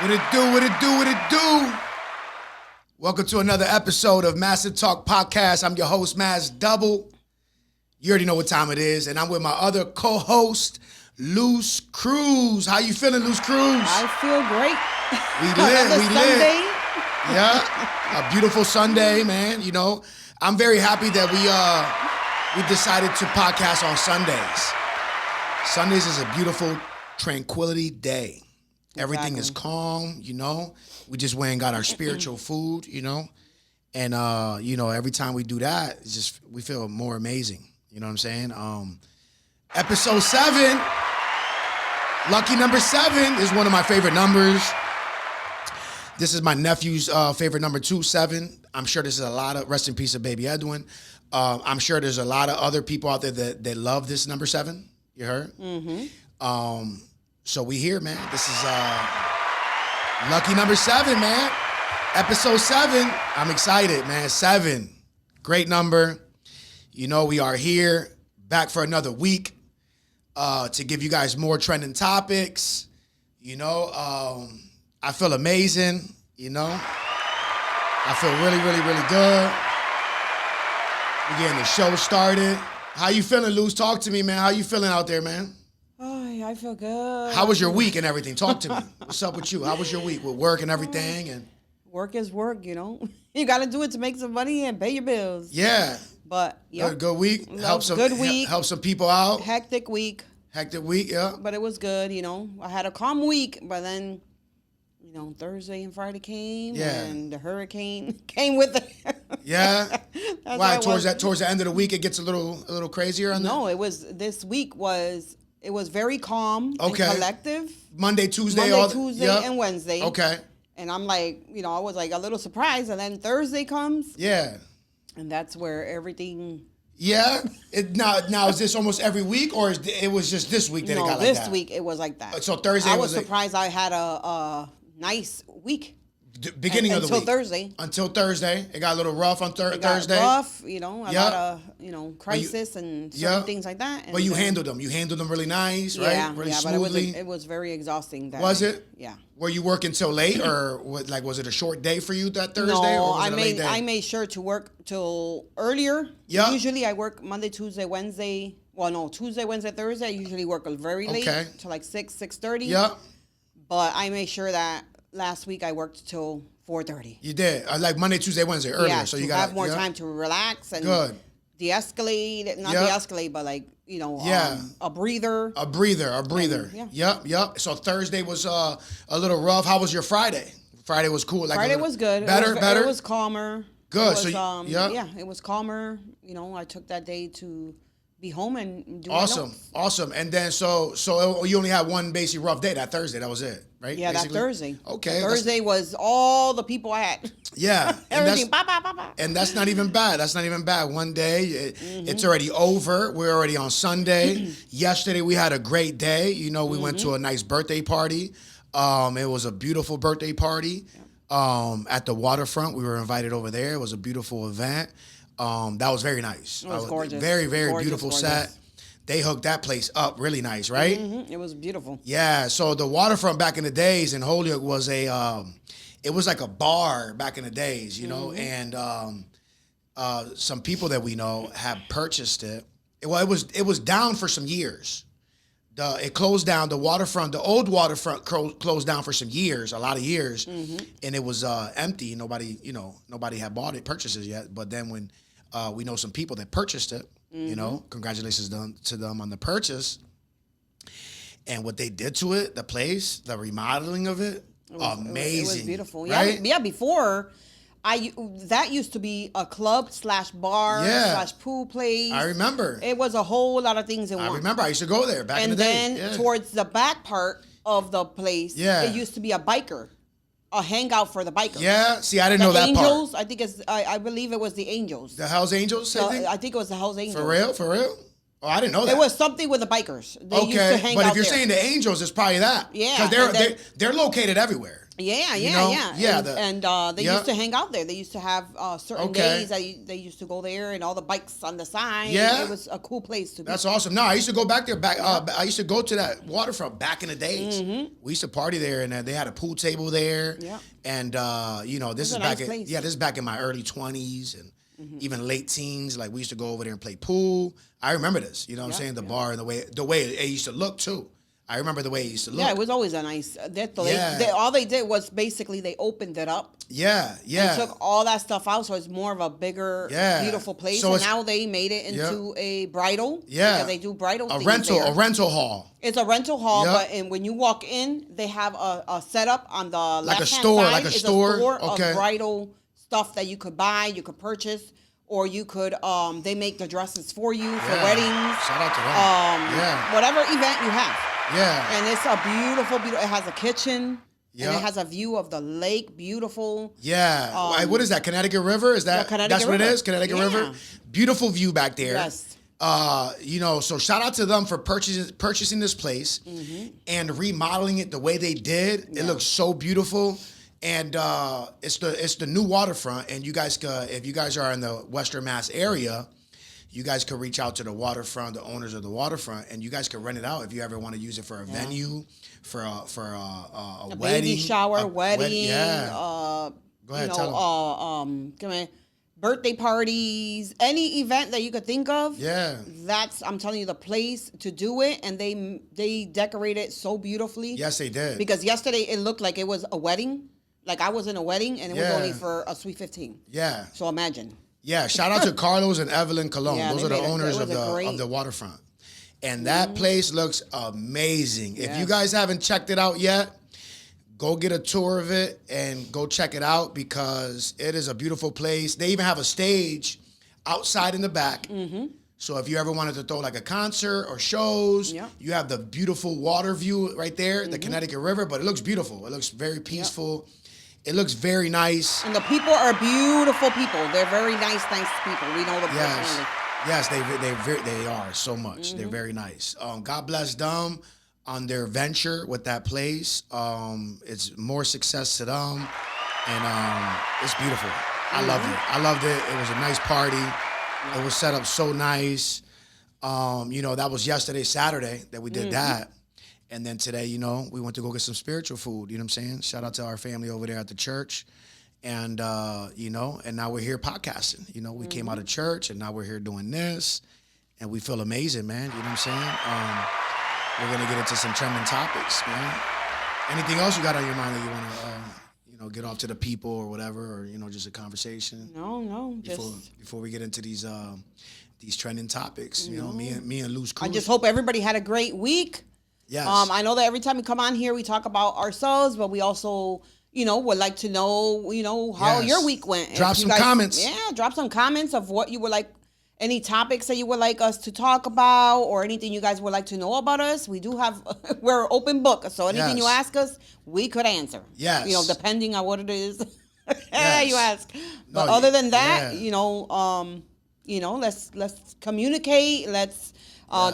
What it do, what it do, what it do? Welcome to another episode of Massive Talk Podcast. I'm your host, Maz Double. You already know what time it is, and I'm with my other co-host, Luce Cruz. How you feeling, Luce Cruz? I feel great. We lit, we Sunday. lit. Yeah, a beautiful Sunday, man. You know, I'm very happy that we decided to podcast on Sundays. Sundays is a beautiful tranquility day. Everything is calm, you know. We just went and got our spiritual food, you know. And, you know, every time we do that, it's just, we feel more amazing. You know what I'm saying? Episode 7, lucky number 7 is one of my favorite numbers. This is my nephew's favorite number too, 7. I'm sure this is a lot of, rest in peace of baby Edwin. I'm sure there's a lot of other people out there that love this number 7. You heard? Mm-hmm. So we here, man. This is lucky number 7, man. Episode 7. I'm excited, man. 7. Great number. You know, we are here back for another week to give you guys more trending topics. You know, I feel amazing, you know. I feel really, really, really good. We're getting the show started. How you feeling, Luz? Talk to me, man. How you feeling out there, man? Oh, I feel good. How was your week and everything? Talk to me. What's up with you? How was your week with work and everything? And work is work, you know. You got to do it to make some money and pay your bills. yeah, But yeah, good week. Help some people out. Hectic week, Yeah. but it was good. You know, I had a calm week, but then, you know, Thursday and Friday came, and the hurricane came with it. Yeah. Why towards the end of the week it gets a little crazier on that? No, this week was very calm and collective. Monday, Tuesday, and Wednesday. Okay. And I'm like, you know, I was like a little surprised, and then Thursday comes. Yeah. And that's where everything. Yeah. Now is this almost every week, or it was just this week that it got like that? This week it was like that. So Thursday I was surprised I had a nice week. Beginning of the week. Until Thursday. It got a little rough on Thursday. It got rough, you know, a lot of, you know, crisis and certain things like that. And but you handled them. You handled them really nice, right? Really smoothly. But it was very exhausting. Was it? Yeah. Were you working till late, or was it a short day for you that Thursday? No, or was it a late day? I made sure to work till earlier. Yeah. Usually I work Monday, Tuesday, Wednesday. Well, no, Tuesday, Wednesday, Thursday. I usually work very late, till like 6:30. Yeah. But I made sure that last week I worked till 4:30. You did, like Monday, Tuesday, Wednesday earlier, yeah, so you got have more time to relax and de-escalate. Not de-escalate, but like, you know, a breather. A breather. And, Yep. So Thursday was a little rough. How was your Friday? Friday was cool. Like Friday was good. Better. It was calmer. Good. It was calmer. You know, I took that day to be home and do Awesome. And then so you only had one basically rough day that Thursday. That was it, right? Yeah, basically? that Thursday. Okay. Thursday was all the people I had. Yeah. Everything. And that's not even bad. One day, it's already over. We're already on Sunday. Yesterday we had a great day. You know, we went to a nice birthday party. It was a beautiful birthday party at the waterfront. We were invited over there. It was a beautiful event. That was very nice. It was gorgeous. Very, very beautiful set. They hooked that place up really nice, right? Mm-hmm. It was beautiful. Yeah. So the waterfront back in the days in Holyoke was it was like a bar back in the days, you know, and some people that we know have purchased it. Well, it was down for some years. It closed down. The old waterfront closed down for some years, a lot of years, and it was empty. Nobody had bought it, purchases yet. But then when we know some people that purchased it, you know, congratulations to them on the purchase. And what they did to it, the place, the remodeling of it, amazing. It was beautiful. Right? Yeah, before that used to be a club / bar / pool place. I remember. It was a whole lot of things in one. I remember. I used to go there back in the day. And then towards the back part of the place, it used to be a hangout for the bikers. Yeah. See, I didn't know that Angels, part. I think I believe it was the Angels. The Hells Angels? I think it was the Hells Angels. For real? Oh, I didn't know that. It was something with the bikers. They used to hang but out if you're there. saying the Angels, it's probably that. Yeah. Because they're located everywhere. Yeah, You yeah, know? yeah. Yeah. And they used to hang out there. They used to have certain days that they used to go there, and all the bikes on the side. Yeah. It was a cool place to be. That's awesome. No, I used to go back there. I used to go to that waterfront back in the days. We used to party there, and they had a pool table there. Yeah. And this is back in this is back in my early 20s and even late teens. Like we used to go over there and play pool. I remember this. You know what I'm saying? The bar and the way it used to look too. I remember the way it used to look. Yeah, it was always a nice. All they did was basically they opened it up. Yeah, yeah. And took all that stuff out, so it's more of a bigger, beautiful place. So and now they made it into a bridal. Yeah, because they do bridal. A rental hall. It's a rental hall, but when you walk in, they have a setup on the left-hand side. Like a it's store. A store of bridal stuff that you could buy, you could purchase. Or you could, they make the dresses for you for weddings. Shout out to them. Whatever event you have. Yeah. And it's a beautiful, it has a kitchen. Yeah. And it has a view of the lake. Beautiful. Yeah. What is that? Connecticut River? Is that? That's what it is? Connecticut River? Beautiful view back there. Yes. So shout out to them for purchasing this place and remodeling it the way they did. Yeah. It looks so beautiful. And it's the new waterfront, and you guys, if you guys are in the Western Mass area, you guys could reach out to the waterfront, the owners of the waterfront, and you guys could rent it out if you ever want to use it for a venue, for a wedding, baby shower, wedding. Go ahead, tell them. Birthday parties, any event that you could think of. Yeah, I'm telling you, the place to do it, and they decorate it so beautifully. Yes, they did. Because yesterday it looked like it was a wedding. Like I was in a wedding, and it was only for a Sweet 15. Yeah. So imagine. Yeah, shout out to Carlos and Evelyn Colon. Those are the owners of the waterfront. And that place looks amazing. If you guys haven't checked it out yet, go get a tour of it and go check it out because it is a beautiful place. They even have a stage outside in the back. So if you ever wanted to throw like a concert or shows, you have the beautiful water view right there, the Connecticut River, but it looks beautiful. It looks very peaceful. It looks very nice. And the people are beautiful people. They're very nice people. We know them personally. Yes, they are so much. They're very nice. God bless them on their venture with that place. It's more success to them. And it's beautiful. I loved it. I loved it. It was a nice party. It was set up so nice. That was yesterday, Saturday, that we did that. And then today, we went to go get some spiritual food. You know what I'm saying? Shout out to our family over there at the church. And, and now we're here podcasting. We came out of church, and now we're here doing this. And we feel amazing, man. You know what I'm saying? We're going to get into some trending topics, man. Anything else you got on your mind that you want to, get off to the people or whatever, or, just a conversation? No. Before we get into these trending topics, me and Luz Cruz. I just hope everybody had a great week. Yes. I know that every time we come on here, we talk about ourselves, but we also, would like to know, how your week went. Drop some comments. Yeah, drop some comments of what you would like, any topics that you would like us to talk about, or anything you guys would like to know about us. We do have, we're open book, so anything you ask us, we could answer. Yes. Depending on what it is. You ask. But other than that, let's communicate. Let's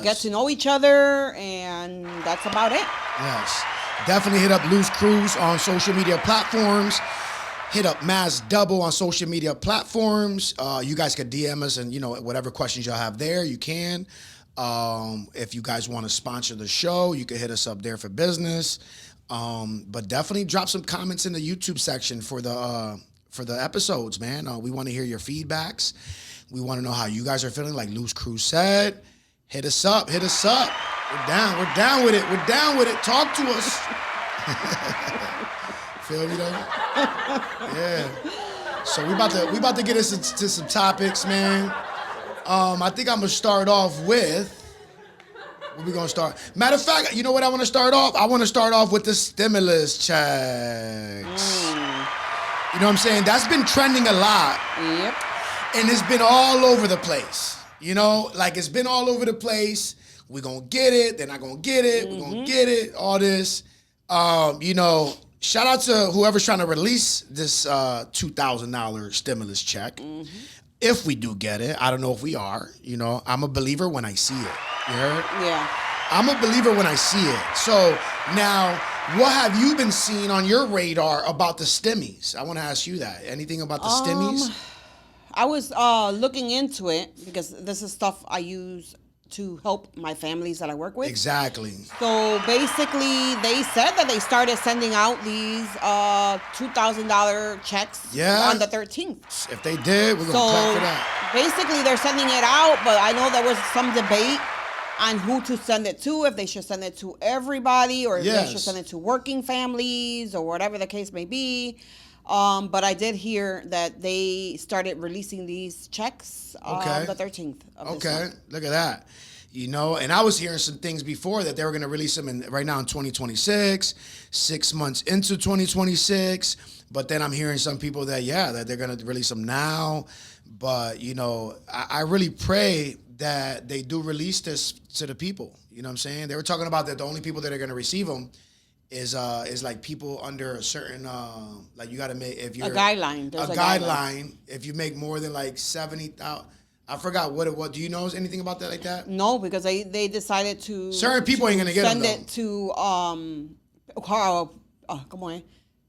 get to know each other, and that's about it. Yes. Definitely hit up Luz Cruz on social media platforms. Hit up Maz Double on social media platforms. You guys could DM us and, whatever questions y'all have there, you can. If you guys want to sponsor the show, you can hit us up there for business. But definitely drop some comments in the YouTube section for the episodes, man. We want to hear your feedbacks. We want to know how you guys are feeling, like Luz Cruz said. Hit us up. We're down. We're down with it. Talk to us. Feel me though? Yeah. So we about to get into some topics, man. I think I'm gonna start off with. What we gonna start? Matter of fact, you know what I want to start off? I want to start off with the stimulus checks. You know what I'm saying? That's been trending a lot. Yep. And it's been all over the place. It's been all over the place. We're going to get it. They're not going to get it. We're going to get it. All this. Shout out to whoever's trying to release this $2,000 stimulus check. If we do get it. I don't know if we are. I'm a believer when I see it. You heard? Yeah. I'm a believer when I see it. So now What have you been seeing on your radar about the stimmies? I want to ask you that. Anything about the stimmies? I was looking into it because this is stuff I use to help my families that I work with. Exactly. So basically, they said that they started sending out these $2,000 checks on the 13th. If they did, we're going to clap for that. Basically, they're sending it out, but I know there was some debate on who to send it to, if they should send it to everybody or if they should send it to working families or whatever the case may be. But I did hear that they started releasing these checks on the 13th of this month. Look at that. You know, and I was hearing some things before that they were going to release them right now in 2026, 6 months into 2026. But then I'm hearing some people that they're going to release them now. But, you know, I really pray that they do release this to the people. You know what I'm saying? They were talking about that the only people that are going to receive them is like people under a certain like you got to make if you're a guideline. There's a guideline. If you make more than like 70,000, I forgot what it was. Do you know anything about that like that? No, because they decided to certain people ain't gonna get send them, it to come on,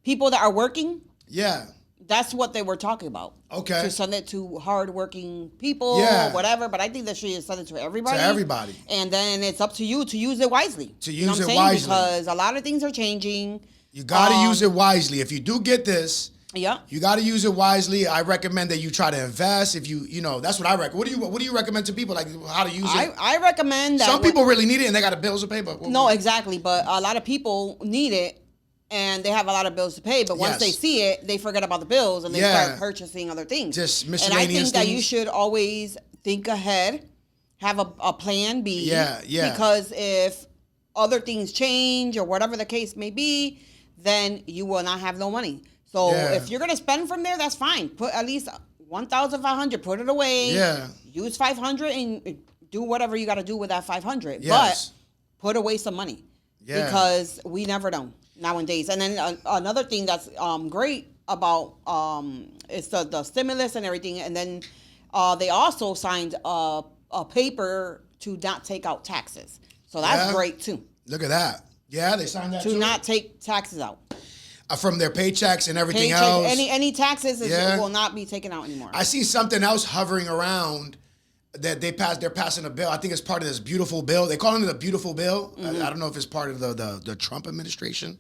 people that are working. Yeah. That's what they were talking about. Okay. To send it to hardworking people, whatever. But I think that she should send it to everybody. To everybody. And then it's up to you to use it wisely. To use it wisely. Because a lot of things are changing. You got to use it wisely. If you do get this, you got to use it wisely. I recommend that you try to invest. If you know, that's what I recommend. What do you recommend to people, like how to use it? I recommend that. Some people really need it and they got bills to pay. But no, exactly. But a lot of people need it. And they have a lot of bills to pay, but once they see it, they forget about the bills and they start purchasing other things. Just miscellaneous And I think things. that you should always think ahead, have a plan B. Because if other things change or whatever the case may be, then you will not have no money. So if you're gonna spend from there, that's fine. Put at least $1,500. Put it away. Yeah. Use $500 and do whatever you got to do with that $500. But put away some money. Yeah. Because we never know nowadays. And then another thing that's great about is the stimulus and everything. And then they also signed a paper to not take out taxes. So that's great too. Look at that. Yeah, they signed that too. To not take taxes out. From their paychecks and everything else. Any taxes will not be taken out anymore. I see something else hovering around that they're passing a bill. I think it's part of this beautiful bill. They call it the beautiful bill. I don't know if it's part of the Trump administration.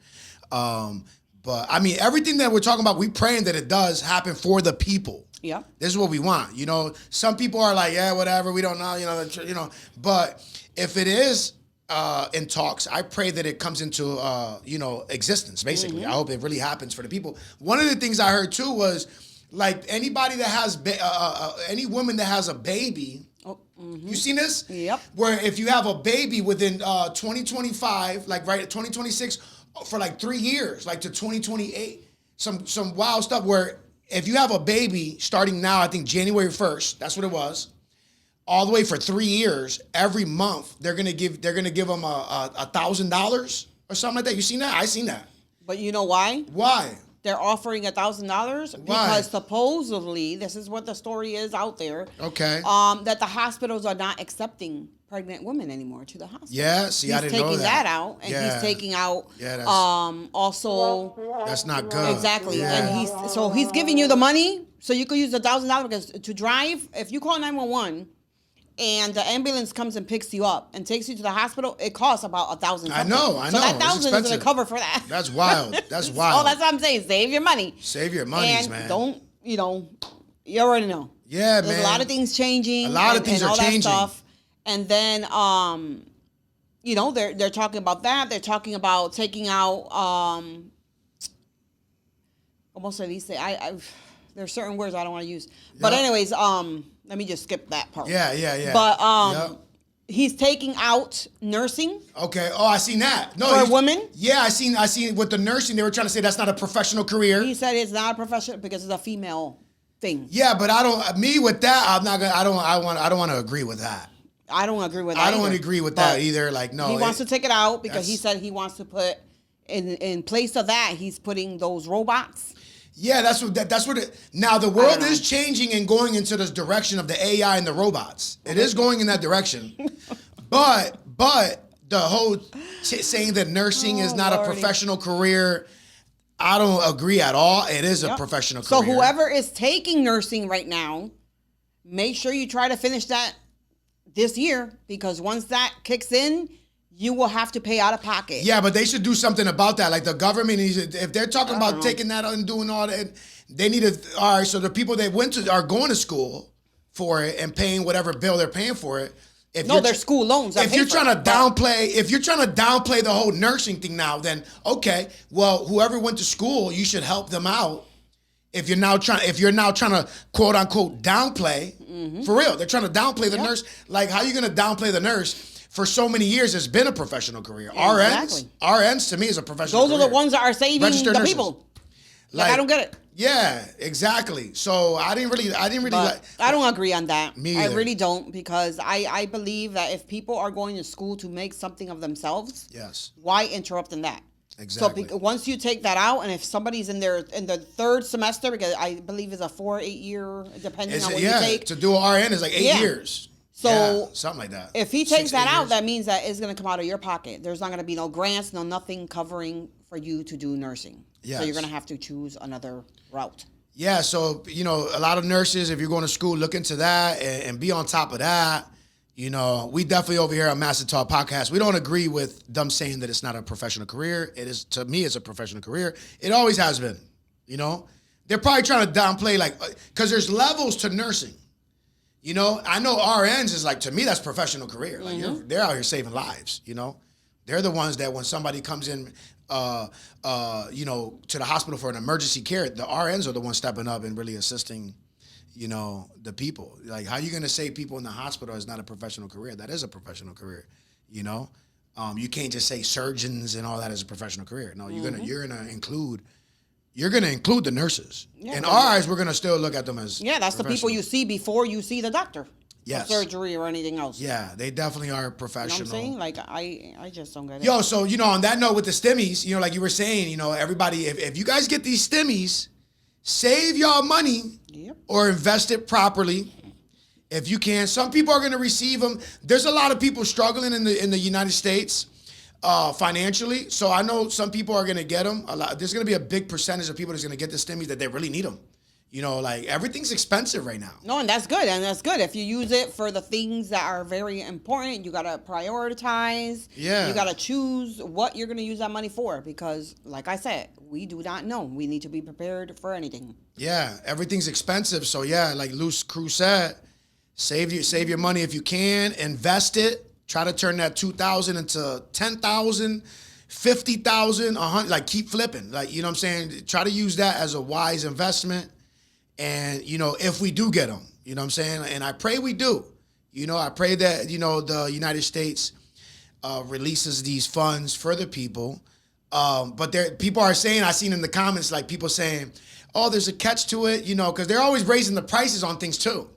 But I mean, everything that we're talking about, we praying that it does happen for the people. Yeah. This is what we want. You know, some people are like, yeah, whatever, we don't know, you know. But if it is in talks, I pray that it comes into existence, basically. I hope it really happens for the people. One of the things I heard too was, like, anybody that has any woman that has a baby, you seen this? Yep. Where if you have a baby within 2025, like right at 2026, for like 3 years, like to 2028, some wild stuff. Where if you have a baby starting now, I think January 1st, that's what it was, all the way for 3 years, every month they're gonna give them $1,000 or something like that. You seen that? I seen that. But you know why? Why? They're offering $1,000 because supposedly, this is what the story is out there. Okay. That the hospitals are not accepting pregnant women anymore to the hospital. Yeah, see, I didn't know that. He's taking that out, and he's taking out also. That's not good. Exactly, yeah. And he's giving you the money so you could use the $1,000 because to drive, if you call 911. And the ambulance comes and picks you up and takes you to the hospital, it costs about $1,000. I know. So that $1,000 is going to cover for that. That's wild. That's wild. Oh, that's what I'm saying. Save your money. Save your money, man. And don't, you already know. Yeah, There's man. a lot of things changing. A lot of things are changing. That stuff. And then, they're talking about that. They're talking about taking out, almost at least there's certain words I don't want to use. But anyways, let me just skip that part. Yeah. But he's taking out nursing. Okay. Oh, I seen that. No, for women. Yeah, I seen with the nursing. They were trying to say that's not a professional career. He said it's not a professional because it's a female thing. Yeah, but I don't. Me with that, I'm not gonna. I don't want to agree with that. I don't agree with that. I don't want to agree with that either. Like, no. He wants to take it out because he said he wants to put in place of that. He's putting those robots. Yeah, that's what. Now the world is changing and going into this direction of the AI and the robots. It is going in that direction, but the whole saying that nursing is not a professional career, I don't agree at all. It is a professional career. So whoever is taking nursing right now, make sure you try to finish that this year, because once that kicks in, you will have to pay out of pocket. Yeah, but they should do something about that. Like the government, if they're talking about taking that and doing all that, they need to. All right, so the people that are going to school for it and paying whatever bill they're paying for it. Their school loans. If you're trying to downplay the whole nursing thing now, then okay, well, whoever went to school, you should help them out. If you're now trying to quote unquote downplay, for real, they're trying to downplay the nurse. Like, how are you going to downplay the nurse? For so many years, it's been a professional career. RNs to me is a professional career. Those are the ones that are saving the nurses. People. Like, I don't get it. Yeah, exactly. So I didn't really like. I don't agree on that. Me either. I really don't, because I believe that if people are going to school to make something of themselves, why interrupt in that? Exactly. So once you take that out, and if somebody's in the third semester, because I believe it's a 8 year, depending on what you take. To do an RN is like 8 years. So something like that. If he takes that out, that means that it's going to come out of your pocket. There's not going to be no grants, no nothing covering for you to do nursing. Yes. So you're going to have to choose another route. Yeah, so, a lot of nurses, if you're going to school, look into that and be on top of that. We definitely over here on Master Talk Podcast, we don't agree with them saying that it's not a professional career. It is, to me, it's a professional career. It always has been, They're probably trying to downplay, because there's levels to nursing. I know RNs is to me, that's professional career. They're out here saving lives, They're the ones that when somebody comes in, to the hospital for an emergency care, the RNs are the ones stepping up and really assisting, the people. Like, how are you going to save people in the hospital is not a professional career. That is a professional career, You can't just say surgeons and all that is a professional career. No, you're gonna include the nurses. Yeah, in our eyes, we're gonna still look at them as that's the people you see before you see the doctor. Yes. For surgery or anything else. Yeah, they definitely are professional. You know what I'm saying? I just don't get it. Yo, so on that note with the stimmies, like you were saying, everybody, if you guys get these stimmies, save y'all money or invest it properly. If you can. Some people are gonna receive them. There's a lot of people struggling in the United States. Financially, so I know some people are gonna get them. There's gonna be a big percentage of people that's gonna get the stimmies that they really need them. Everything's expensive right now. No, and that's good. If you use it for the things that are very important, you gotta prioritize. Yeah. You gotta choose what you're gonna use that money for, because, like I said, we do not know. We need to be prepared for anything. Yeah, everything's expensive. So like Luce Cruz said, save your money if you can, invest it. Try to turn that 2,000 into 10,000, 50,000, 100. Keep flipping. You know what I'm saying? Try to use that as a wise investment. And if we do get them, you know what I'm saying? And I pray we do. I pray that the United States releases these funds for the people. But people are saying, I seen in the comments people saying, oh, there's a catch to it, because they're always raising the prices on things too.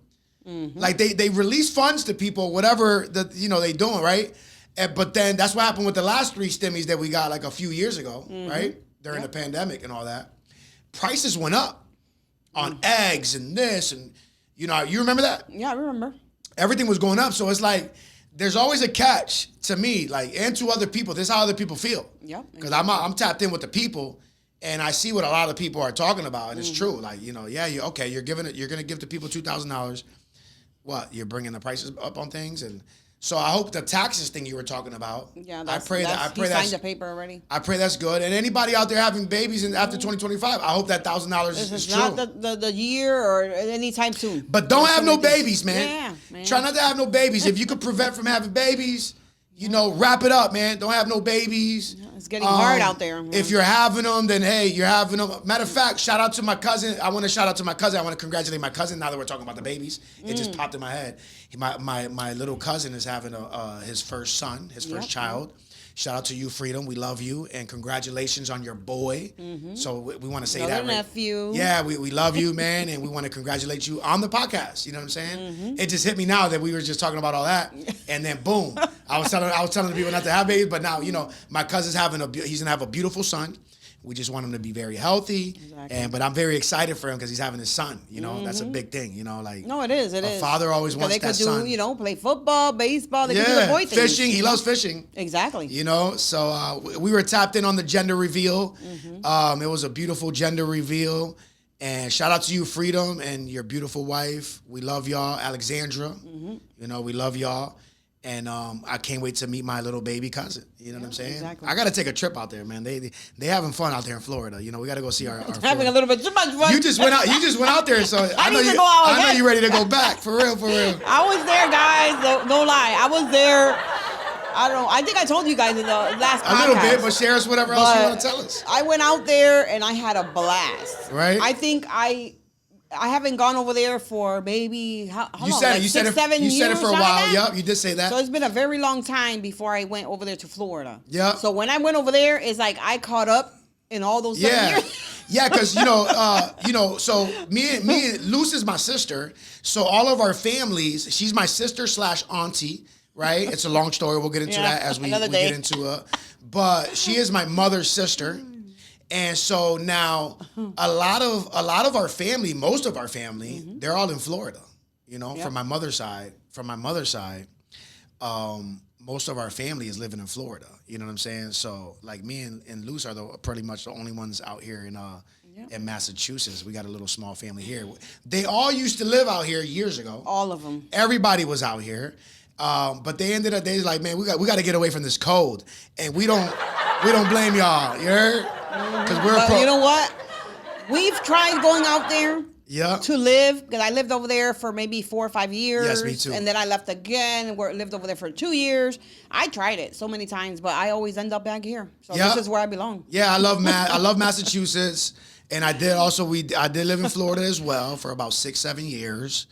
Mm-hmm. They release funds to people, whatever they doing, right? But then that's what happened with the last 3 stimmies that we got a few years ago, right? During the pandemic and all that. Prices went up on eggs and this and you remember that? Yeah, I remember. Everything was going up, so it's there's always a catch to me, and to other people. This is how other people feel. Yeah. Because I'm tapped in with the people. And I see what a lot of people are talking about, and it's true. You're gonna give the people $2,000. What, you're bringing the prices up on things, and so I hope the taxes thing you were talking about. Yeah, I pray he signed the paper already. I pray that's good. And anybody out there having babies after 2025, I hope that $1,000 is true. Not the year or anytime soon. But don't have no babies, man. Yeah, man. Try not to have no babies. If you could prevent from having babies, wrap it up, man. Don't have no babies. It's getting hard out there. If you're having them, then hey, you're having them. Matter of fact, shout out to my cousin. I want to shout out to my cousin. I want to congratulate my cousin. Now that we're talking about the babies, it just popped in my head. My little cousin is having his first son, his first child. Shout out to you, Freedom. We love you, and congratulations on your boy. Mm-hmm. So we want to say that. Nephew. Yeah, we love you, man, and we want to congratulate you on the podcast. You know what I'm saying? Mm-hmm. It just hit me now that we were just talking about all that, and then boom, I was telling the people not to have babies, but now my cousin's he's gonna have a beautiful son. We just want him to be very healthy. Exactly. But I'm very excited for him because he's having his son. You know, that's a big thing. You know, like no, it is. A father always wants that son. They could do, you know, play football, baseball. They could do the boy things. Fishing. He loves fishing. Exactly. You know, so we were tapped in on the gender reveal. It was a beautiful gender reveal. And shout out to you, Freedom, and your beautiful wife. We love y'all, Alexandra. You know, we love y'all. And I can't wait to meet my little baby cousin. You know what I'm saying? Exactly. I got to take a trip out there, man. They having fun out there in Florida. You know, we got to go see our having a little bit too much fun. You just went out there, so I know you're ready to go back. For real. I was there, guys. No lie. I was there. I don't know. I think I told you guys in the last podcast. A little bit, but share us whatever else you want to tell us. I went out there and I had a blast. Right. I think I haven't gone over there for maybe how long? You said it for a while. Yep, you did say that. So it's been a very long time before I went over there to Florida. Yeah. So when I went over there, it's like I caught up in all those 7 years. Yeah, because so me and Luce is my sister. So all of our families, she's my sister / auntie. Right, it's a long story. We'll get into that as we get into it. But she is my mother's sister, and so now a lot of our family, most of our family, they're all in Florida. You know, from my mother's side. Most of our family is living in Florida. You know what I'm saying? So like me and Luce are pretty much the only ones out here in Massachusetts. We got a little small family here. They all used to live out here years ago. All of them. Everybody was out here. But they ended up, they was like, man, we got to get away from this cold, and we don't blame y'all. You heard? Because you know what? We've tried going out there. Yeah. To live, because I lived over there for maybe 4 or 5 years. Yes, me too. And then I left again and lived over there for 2 years. I tried it so many times, but I always end up back here. So this is where I belong. Yeah, I love Massachusetts, and I did live in Florida as well for about 6-7 years.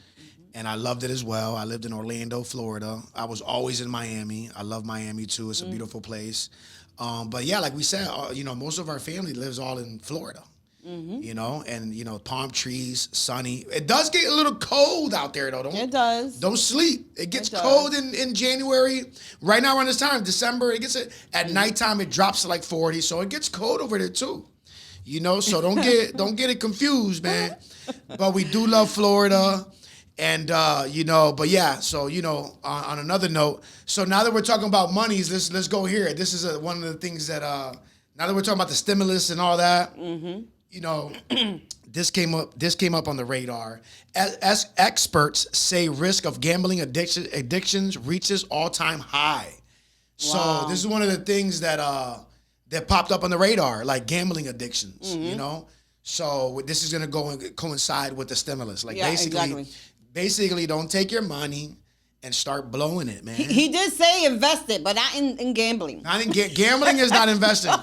And I loved it as well. I lived in Orlando, Florida. I was always in Miami. I love Miami too. It's a beautiful place. But yeah, like we said, most of our family lives all in Florida. You know, and palm trees, sunny. It does get a little cold out there though. It does. Don't sleep. It gets cold in January. Right now around this time, December, it gets at nighttime. It drops to like 40, so it gets cold over there too. You know, so don't get it confused, man. But we do love Florida. And, but yeah, so, on another note, so now that we're talking about monies, let's go here. This is one of the things that, now that we're talking about the stimulus and all that, this came up on the radar. As experts say risk of gambling addictions reaches all-time high. Wow. So this is one of the things that popped up on the radar, like gambling addictions, So this is going to go and coincide with the stimulus. Like basically, don't take your money and start blowing it, man. He did say invest it, but not in gambling. Gambling is not investing.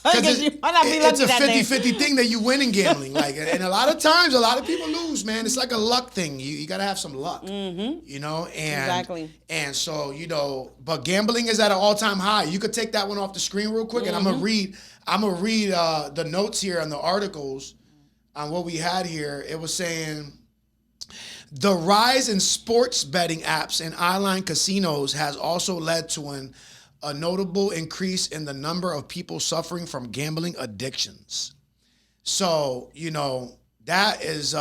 Because it's a 50-50 thing that you win in gambling. And a lot of times, a lot of people lose, man. It's like a luck thing. You got to have some luck, Exactly. And so, but gambling is at an all-time high. You could take that one off the screen real quick, and I'm going to read the notes here on the articles on what we had here. It was saying, the rise in sports betting apps and online casinos has also led to a notable increase in the number of people suffering from gambling addictions. So, that is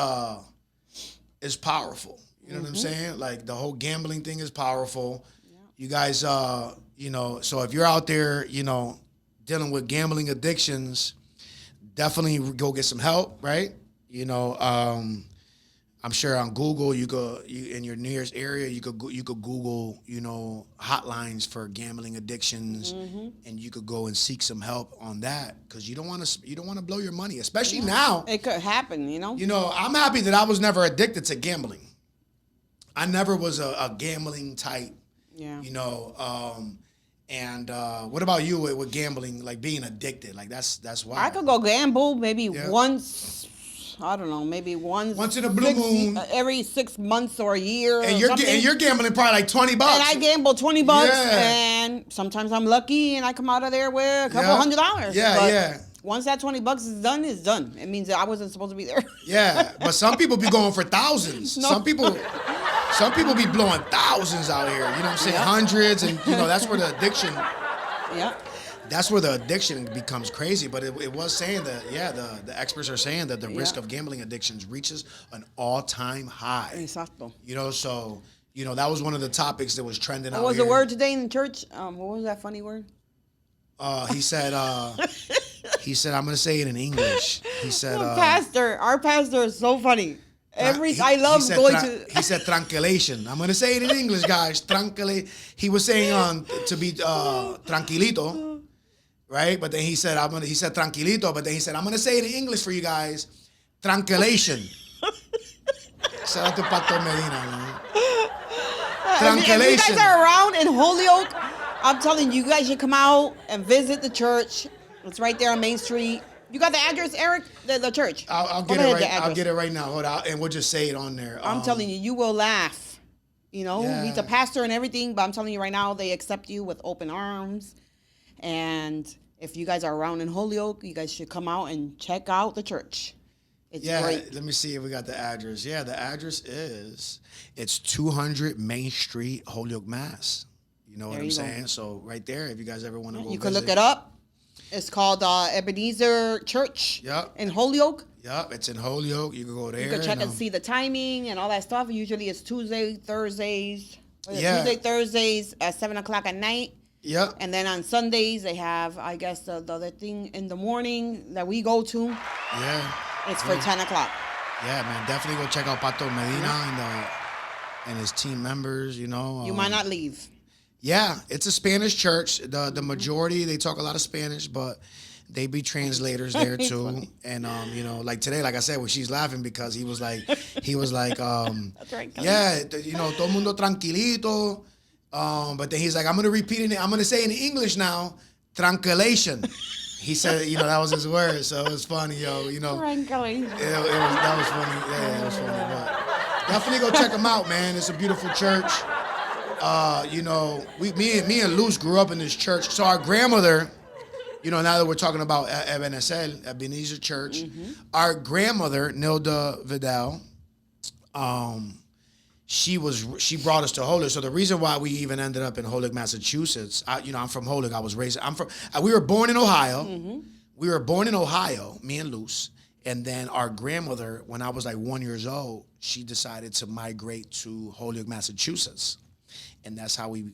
powerful. You know what I'm saying? Like the whole gambling thing is powerful. Yeah. You guys, so if you're out there, dealing with gambling addictions, definitely go get some help, right? I'm sure on Google, in your nearest area, you could Google, hotlines for gambling addictions, and you could go and seek some help on that because you don't want to blow your money, especially now. It could happen, I'm happy that I was never addicted to gambling. I never was a gambling type. Yeah. And what about you with gambling, like being addicted? Like that's why I could go gamble maybe once. I don't know, maybe once in a blue moon, every 6 months or a year. And you're gambling probably like $20. And I gamble $20, and sometimes I'm lucky, and I come out of there with a couple $100. Yeah. Once that $20 is done, it's done. It means that I wasn't supposed to be there. Yeah, but some people be going for thousands. No. Some people be blowing thousands out here. You know what I'm saying? Hundreds, and that's where the addiction. Yeah. that's where the addiction becomes crazy. But it was saying that, the experts are saying that the risk of gambling addictions reaches an all-time high. Exacto. So, that was one of the topics that was trending out here. What was the word today in church? What was that funny word? He said, I'm going to say it in English. He said, our pastor is so funny. I love going to. He said tranquilation. I'm going to say it in English, guys. He was saying to be tranquilito, right? But then he said tranquilito. But then he said, I'm going to say it in English for you guys. Tranquilation. Shout out to Pato Medina, man. Tranquilation. If you guys are around in Holyoke, I'm telling you, you guys should come out and visit the church. It's right there on Main Street. You got the address, Eric? The church. I'll get it right. I'll get it right now. Hold on, and we'll just say it on there. I'm telling you, you will laugh. He's a pastor and everything, but I'm telling you right now, they accept you with open arms. And if you guys are around in Holyoke, you guys should come out and check out the church. It's great. Let me see if we got the address. Yeah, the address it's 200 Main Street, Holyoke, Mass. You know what I'm saying? So right there, if you guys ever want to go, you can look it up. It's called Ebenezer Church. In Holyoke. Yep, it's in Holyoke. You can go there. You can check and see the timing and all that stuff. Usually it's Tuesday, Thursdays. Tuesday, Thursdays at 7:00 at night. Yep. And then on Sundays they have, I guess, the other thing in the morning that we go to. Yeah. It's for 10:00. Yeah, man. Definitely go check out Pato Medina and his team members. You might not leave. Yeah, it's a Spanish church. The majority, they talk a lot of Spanish, but they be translators there too. And like today, like I said, when she's laughing because he was like, That's right, todo mundo tranquilito. But then he's like, I'm gonna repeat it. I'm gonna say it in English now, tranquilation. He said, that was his word, so it was funny, Tranquilation. That was funny. Yeah, it was funny. But definitely go check them out, man. It's a beautiful church. Me and Luz grew up in this church. So our grandmother, now that we're talking about Ebenezer Church, our grandmother, Nilda Vidal, she brought us to Holyoke. So the reason why we even ended up in Holyoke, Massachusetts, I'm from Holyoke. We were born in Ohio. Mm-hmm. We were born in Ohio, me and Luz. And then our grandmother, when I was like 1 year old, she decided to migrate to Holyoke, Massachusetts. And that's how we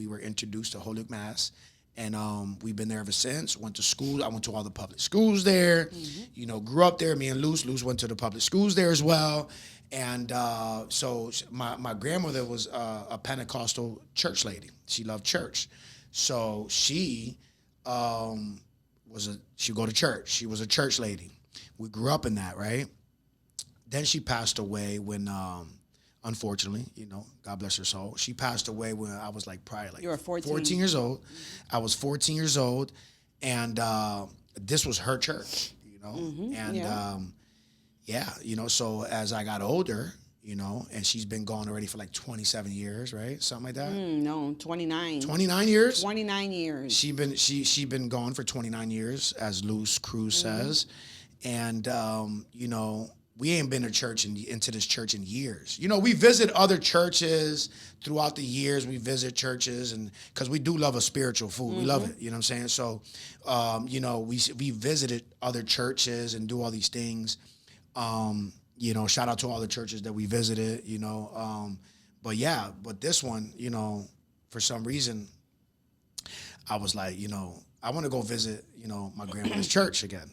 were introduced to Holyoke, Mass. And we've been there ever since. Went to school. I went to all the public schools there. Mm-hmm. Grew up there. Me and Luz went to the public schools there as well. And so my grandmother was a Pentecostal church lady. She loved church. So she she'd go to church. She was a church lady. We grew up in that, right? Then she passed away when... unfortunately, God bless her soul. She passed away when I was probably you were 14 years old. I was 14 years old, and this was her church, Mm-hmm. And so as I got older, and she's been gone already for 27 years, right? Something like that. No, 29. 29 years. 29 years. She been gone for 29 years, as Luz Cruz says, and we ain't been to church into this church in years. We visit other churches throughout the years. We visit churches and because we do love a spiritual food. Mm-hmm. We love it. You know what I'm saying? So, we visited other churches and do all these things. Shout out to all the churches that we visited, but this one, for some reason, I was like, I want to go visit, my grandmother's church again.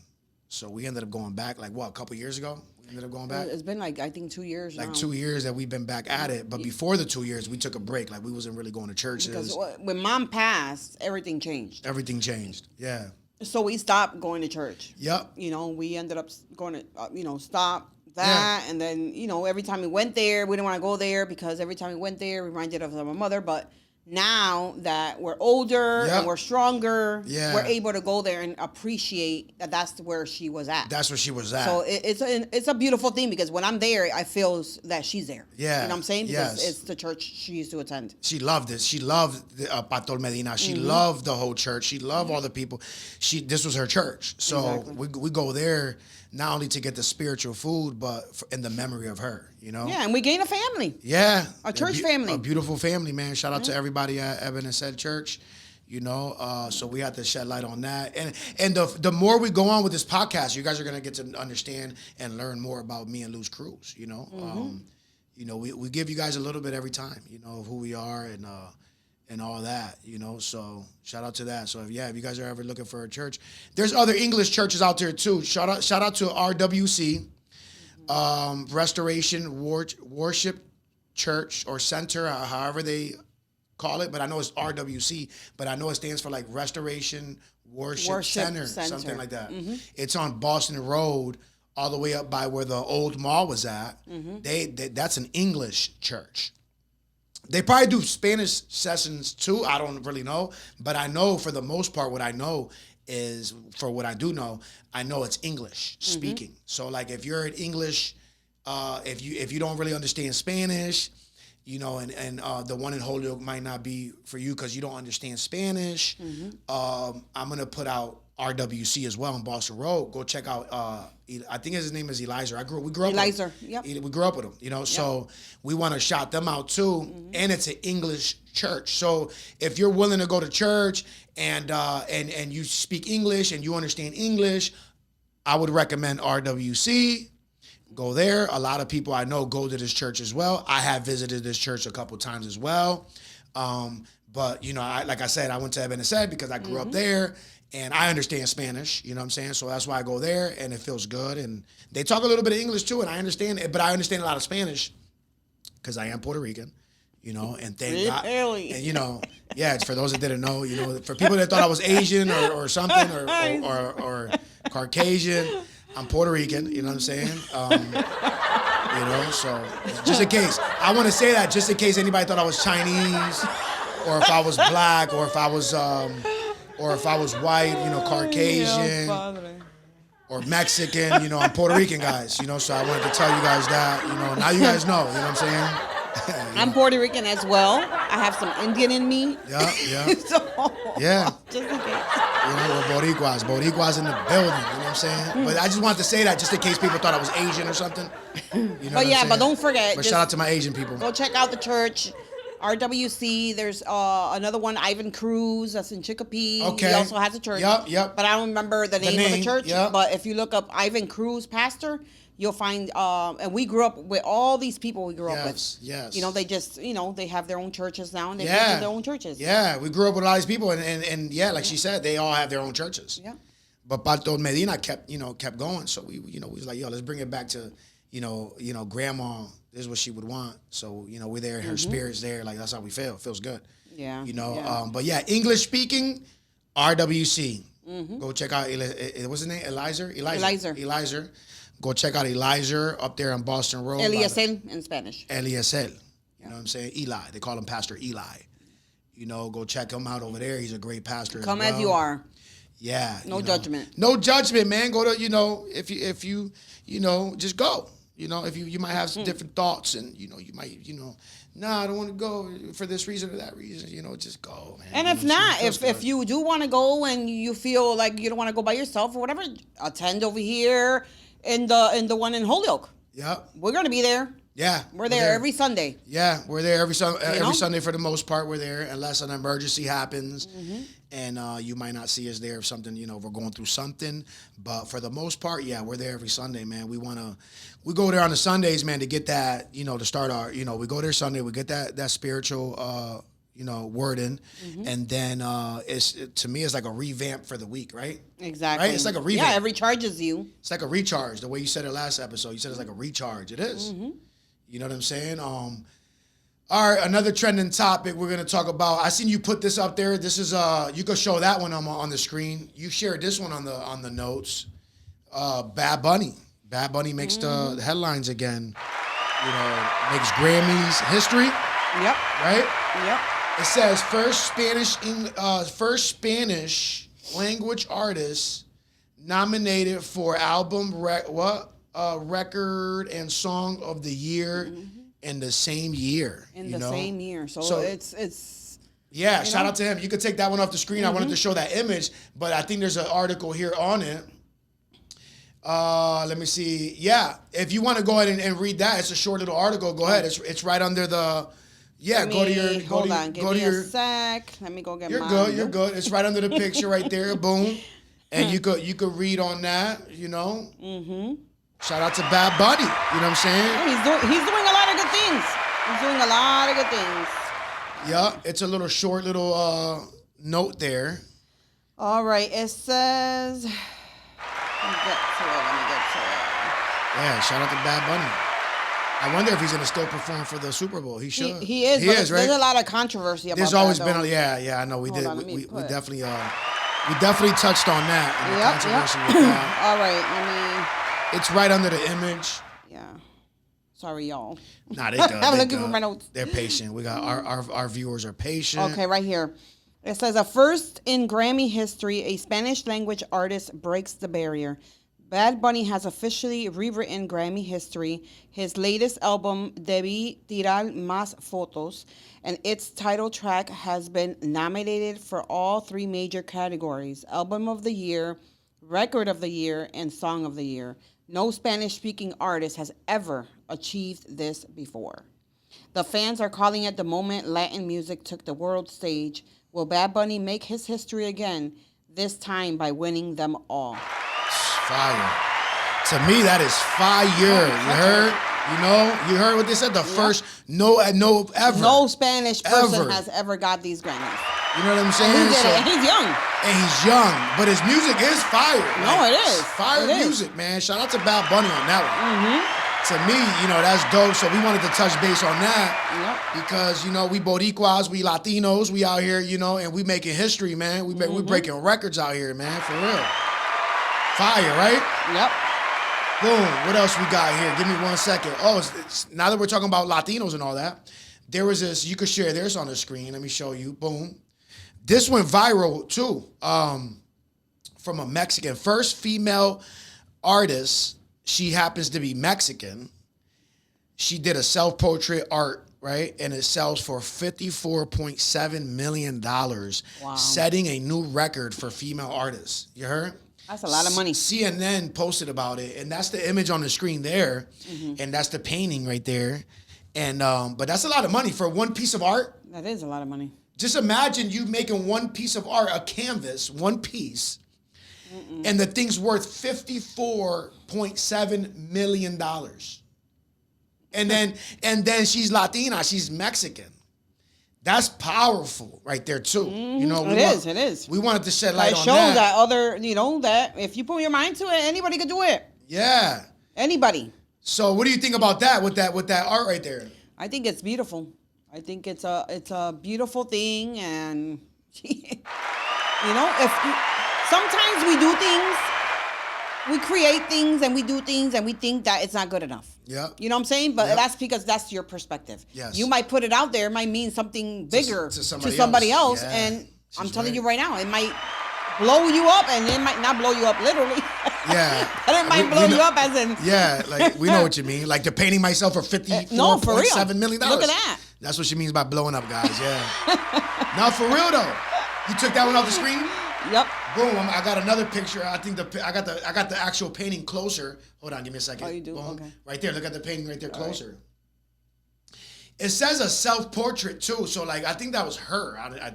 So we ended up going back, a couple years ago? Ended up going back. It's been I think 2 years now. 2 years that we've been back at it. But before the 2 years, we took a break. We wasn't really going to churches. Because when Mom passed, everything changed. Everything changed. Yeah. So we stopped going to church. Yep. We ended up going to, stop that. Yeah. And then, every time we went there, we didn't want to go there because every time we went there, reminded us of our mother. But now that we're older and we're stronger, we're able to go there and appreciate that that's where she was at. That's where she was at. So it's a beautiful thing because when I'm there, I feel that she's there. Yeah. You know what I'm saying? Because it's the church she used to attend. She loved it. She loved Pastor Medina. She loved the whole church. She loved all the people. This was her church. So we go there not only to get the spiritual food, but in the memory of her, Yeah, and we gain a family. Yeah. A church family. A beautiful family, man. Shout out to everybody at Ebenezer Church. So we have to shed light on that. And the more we go on with this podcast, you guys are going to get to understand and learn more about me and Luz Cruz, we give you guys a little bit every time, of who we are and all that, so shout out to that. So if you guys are ever looking for a church, there's other English churches out there too. Shout out to RWC, Restoration Worship Church or Center, however they call it, but I know it's RWC, but I know it stands for like Restoration Worship Center, something like that. Mm-hmm. It's on Boston Road, all the way up by where the old mall was at. Mm-hmm. That's an English church. They probably do Spanish sessions too. I don't really know, but I know for the most part, what I know is, for what I do know, I know it's English speaking. Mm-hmm. So like if you're an English, if you don't really understand Spanish, and the one in Holyoke might not be for you because you don't understand Spanish. Mm-hmm. I'm gonna put out RWC as well on Boston Road. Go check out. I think his name is Eliza. We grew up. Eliza. With him. Yep. We grew up with him. Yep. So we want to shout them out too. Mm-hmm. And it's an English church. So if you're willing to go to church and you speak English and you understand English, I would recommend RWC. Go there. A lot of people I know go to this church as well. I have visited this church a couple times as well. But like I said, I went to Ebenezer because I grew up there. And I understand Spanish, you know what I'm saying? So that's why I go there, and it feels good. And they talk a little bit of English, too, and I understand it. But I understand a lot of Spanish because I am Puerto Rican, and thank God. Really? And, it's for those that didn't know, for people that thought I was Asian or something or Caucasian, I'm Puerto Rican, you know what I'm saying? So just in case. I want to say that just in case anybody thought I was Chinese or if I was black or if I was white, Caucasian, or Mexican, I'm Puerto Rican, guys, so I wanted to tell you guys that, now you guys know, you know what I'm saying? I'm Puerto Rican as well. I have some Indian in me. Yeah. So, yeah. Just in case. We're Boricuas in the building, you know what I'm saying? But I just wanted to say that just in case people thought I was Asian or something. But don't forget. But shout out to my Asian people. Go check out the church. RWC, there's another one, Ivan Cruz, that's in Chicopee. Okay. He also has a church. Yep. But I don't remember the name of the church. Yep. But if you look up Ivan Cruz pastor, you'll find, and we grew up with all these people we grew up with. Yes. They just, they have their own churches now, and they live in their own churches. Yeah, we grew up with all these people, and like she said, they all have their own churches. Yeah. But Pato Medina kept going, so we was like, let's bring it back to, grandma. This is what she would want. So, we're there, her spirit's there. Like, that's how we feel. It feels good. Yeah. But English speaking, RWC. Mm-hmm. Go check out, what's his name? Eliza. Go check out Eliza up there on Boston Road. Eliezer in Spanish. Eliezer. You know what I'm saying? Eli. They call him Pastor Eli. Go check him out over there. He's a great pastor Come as well. as you are. Yeah. No judgment. No judgment, man. Go to, if you just go. If you might have some different thoughts and, you might, I don't want to go for this reason or that reason, just go, man. And if not, if you do want to go and you feel like you don't want to go by yourself or whatever, attend over here in the one in Holyoke. Yep. We're going to be there. Yeah. We're there every Sunday. Yeah, we're there every Sunday for the most part. We're there unless an emergency happens. Mm-hmm. And you might not see us there if something, we're going through something. But for the most part, we're there every Sunday, man. We go there on the Sundays, man, to get that, to start our, we go there Sunday, we get that spiritual, word in. Mm-hmm. And then to me, it's like a revamp for the week, right? Exactly. Right? It's like a revamp. Yeah, it recharges you. It's like a recharge. The way you said it last episode, you said it's like a recharge. It is. Mm-hmm. You know what I'm saying? All right, another trending topic we're going to talk about. I seen you put this up there. This is you can show that one on the screen. You shared this one on the notes. Bad Bunny. Bad Bunny makes the headlines again. Makes Grammys history. Yep. Right? Yep. It says first Spanish language artist nominated for album record and song of the year in the same year. Same year. So it's yeah, shout out to him. You could take that one off the screen. I wanted to show that image, but I think there's an article here on it. Let me see. Yeah, if you want to go ahead and read that, it's a short little article. Go ahead. It's right under the, Yeah, go to your. Hold on, give me a sec. Let me go get mine. You're good. You're good. It's right under the picture right there. Boom, and you could read on that. You know. Mm-hmm. Shout out to Bad Bunny. You know what I'm saying? Oh, he's doing a lot of good things. He's doing a lot of good things. Yeah, it's a little short note there. All right, it says. Let me get to it. Yeah, shout out to Bad Bunny. I wonder if he's gonna still perform for the Super Bowl. He should. He is. Right? There's a lot of controversy about that. There's always been. Yeah. I know. We definitely touched on that. And the controversy with that. All right. It's right under the image. Yeah. Sorry, y'all. Nah, they good. I'm looking for my notes. They're patient. We got our viewers are patient. Okay, right here. It says a first in Grammy history, a Spanish language artist breaks the barrier. Bad Bunny has officially rewritten Grammy history. His latest album, Debí Tirar Más Fotos, and its title track has been nominated for all 3 major categories: Album of the Year, Record of the Year, and Song of the Year. No Spanish-speaking artist has ever achieved this before. The fans are calling it the moment Latin music took the world stage. Will Bad Bunny make his history again, this time by winning them all? Fire. To me, that is fire. You heard? You heard what they said? The first no Spanish person has ever got these Grammys. You know what I'm saying? And he did it. And he's young. And he's young, but his music is fire. No, it is. Fire music, man. Shout out to Bad Bunny on that one. To me, that's dope. So we wanted to touch base on that because, we Boricuas, we Latinos, we out here, and we making history, man. We breaking records out here, man, for real. Fire, right? Yep. Boom. What else we got here? Give me 1 second. Oh, now that we're talking about Latinos and all that, there was this, you could share this on the screen. Let me show you. Boom. This went viral, too, from a Mexican. First female artist. She happens to be Mexican. She did a self-portrait art, right? And it sells for $54.7 million, setting a new record for female artists. You heard? That's a lot of money. CNN posted about it, and that's the image on the screen there, and that's the painting right there. And but that's a lot of money for one piece of art. That is a lot of money. Just imagine you making one piece of art, a canvas, one piece, and the thing's worth $54.7 million. And then she's Latina, she's Mexican. That's powerful right there too. It is. We wanted to shed light on that. It shows that that if you put your mind to it, anybody could do it. Yeah. Anybody. So what do you think about that with that art right there? I think it's beautiful. I think it's a beautiful thing, and if sometimes we do things, we create things and we do things and we think that it's not good enough. Yeah. You know what I'm saying? But that's because that's your perspective. Yes. You might put it out there, it might mean something bigger to somebody else. Yeah. And I'm telling you right now, it might blow you up, and it might not blow you up literally. Yeah. But it might blow you up as in. Yeah, like we know what you mean. Like they're painting myself for $54.7 million. Look at that. That's what she means by blowing up, guys. Yeah. Now for real though, you took that one off the screen. Yep. Boom! I got another picture. I think I got the actual painting closer. Hold on, give me a second. Oh, you do? Boom. Okay. Right there. Look at the painting right there closer. Right. It says a self-portrait too. So like, I think that was her. I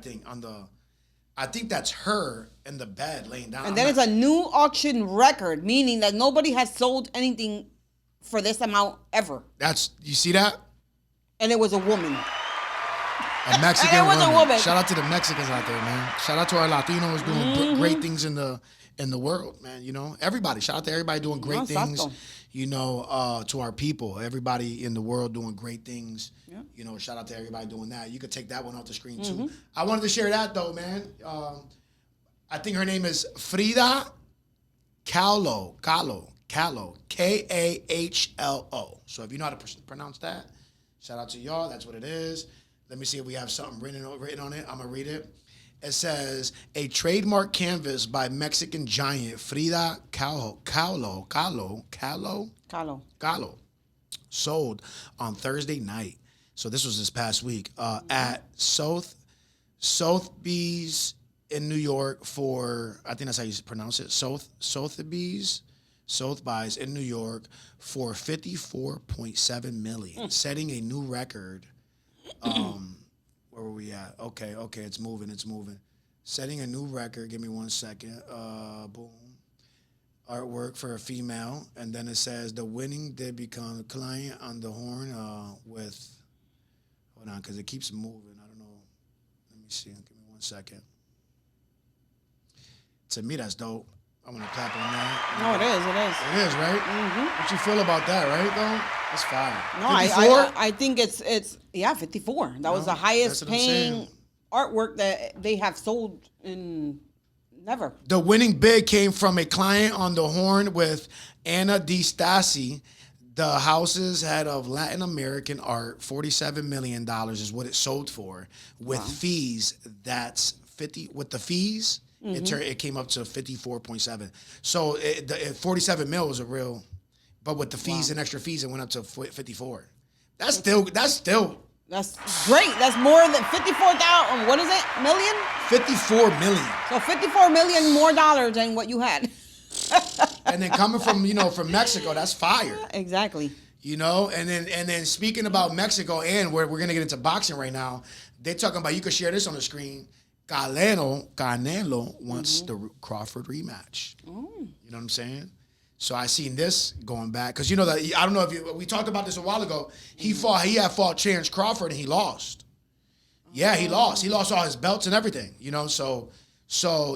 think that's her in the bed laying down. And then it's a new auction record, meaning that nobody has sold anything for this amount ever. You see that? And it was a woman. A Mexican woman. Shout out to the Mexicans out there, man. Shout out to our Latinos doing great things in the world, man. Everybody. Shout out to everybody doing great things. To our people. Everybody in the world doing great things. Yeah. Shout out to everybody doing that. You could take that one off the screen too. I wanted to share that though, man. I think her name is Frida Kahlo. Kahlo. Kahlo. So if you know how to pronounce that, shout out to y'all. That's what it is. Let me see if we have something written on it. I'm going to read it. It says, a trademark canvas by Mexican giant Frida Kahlo, sold on Thursday night. So this was this past week at Sotheby's in New York for, I think that's how you pronounce it, Sotheby's in New York for $54.7 million, setting a new record Where were we at? Okay, it's moving. Setting a new record. Give me 1 second. Boom. Artwork for a female, and then it says the winning did become a client on the horn with. Hold on, because it keeps moving. I don't know. Let me see. Give me 1 second. To me, that's dope. I'm gonna clap on that. No, it is. It is, right? Mm-hmm. What you feel about that, right? Though that's fire. No, I think it's 54. That was the highest paying artwork that they have sold in never. The winning bid came from a client on the horn with Anna Di Stassi. The house's head of Latin American art, $47 million is what it sold for. With fees, that's 50. With the fees, it came up to 54.7. So 47 mil was a real, but with the fees and extra fees, it went up to 54. That's still. That's great. That's more than 54,000. What is it? Million? 54 million. So 54 million more dollars than what you had. And then coming from Mexico, that's fire. Exactly. And then speaking about Mexico, and we're gonna get into boxing right now. They're talking about, you can share this on the screen. Canelo wants the Crawford rematch. You know what I'm saying? So I seen this going back because that I don't know if we talked about this a while ago. He had fought Terrence Crawford and he lost. Yeah, he lost. He lost all his belts and everything. So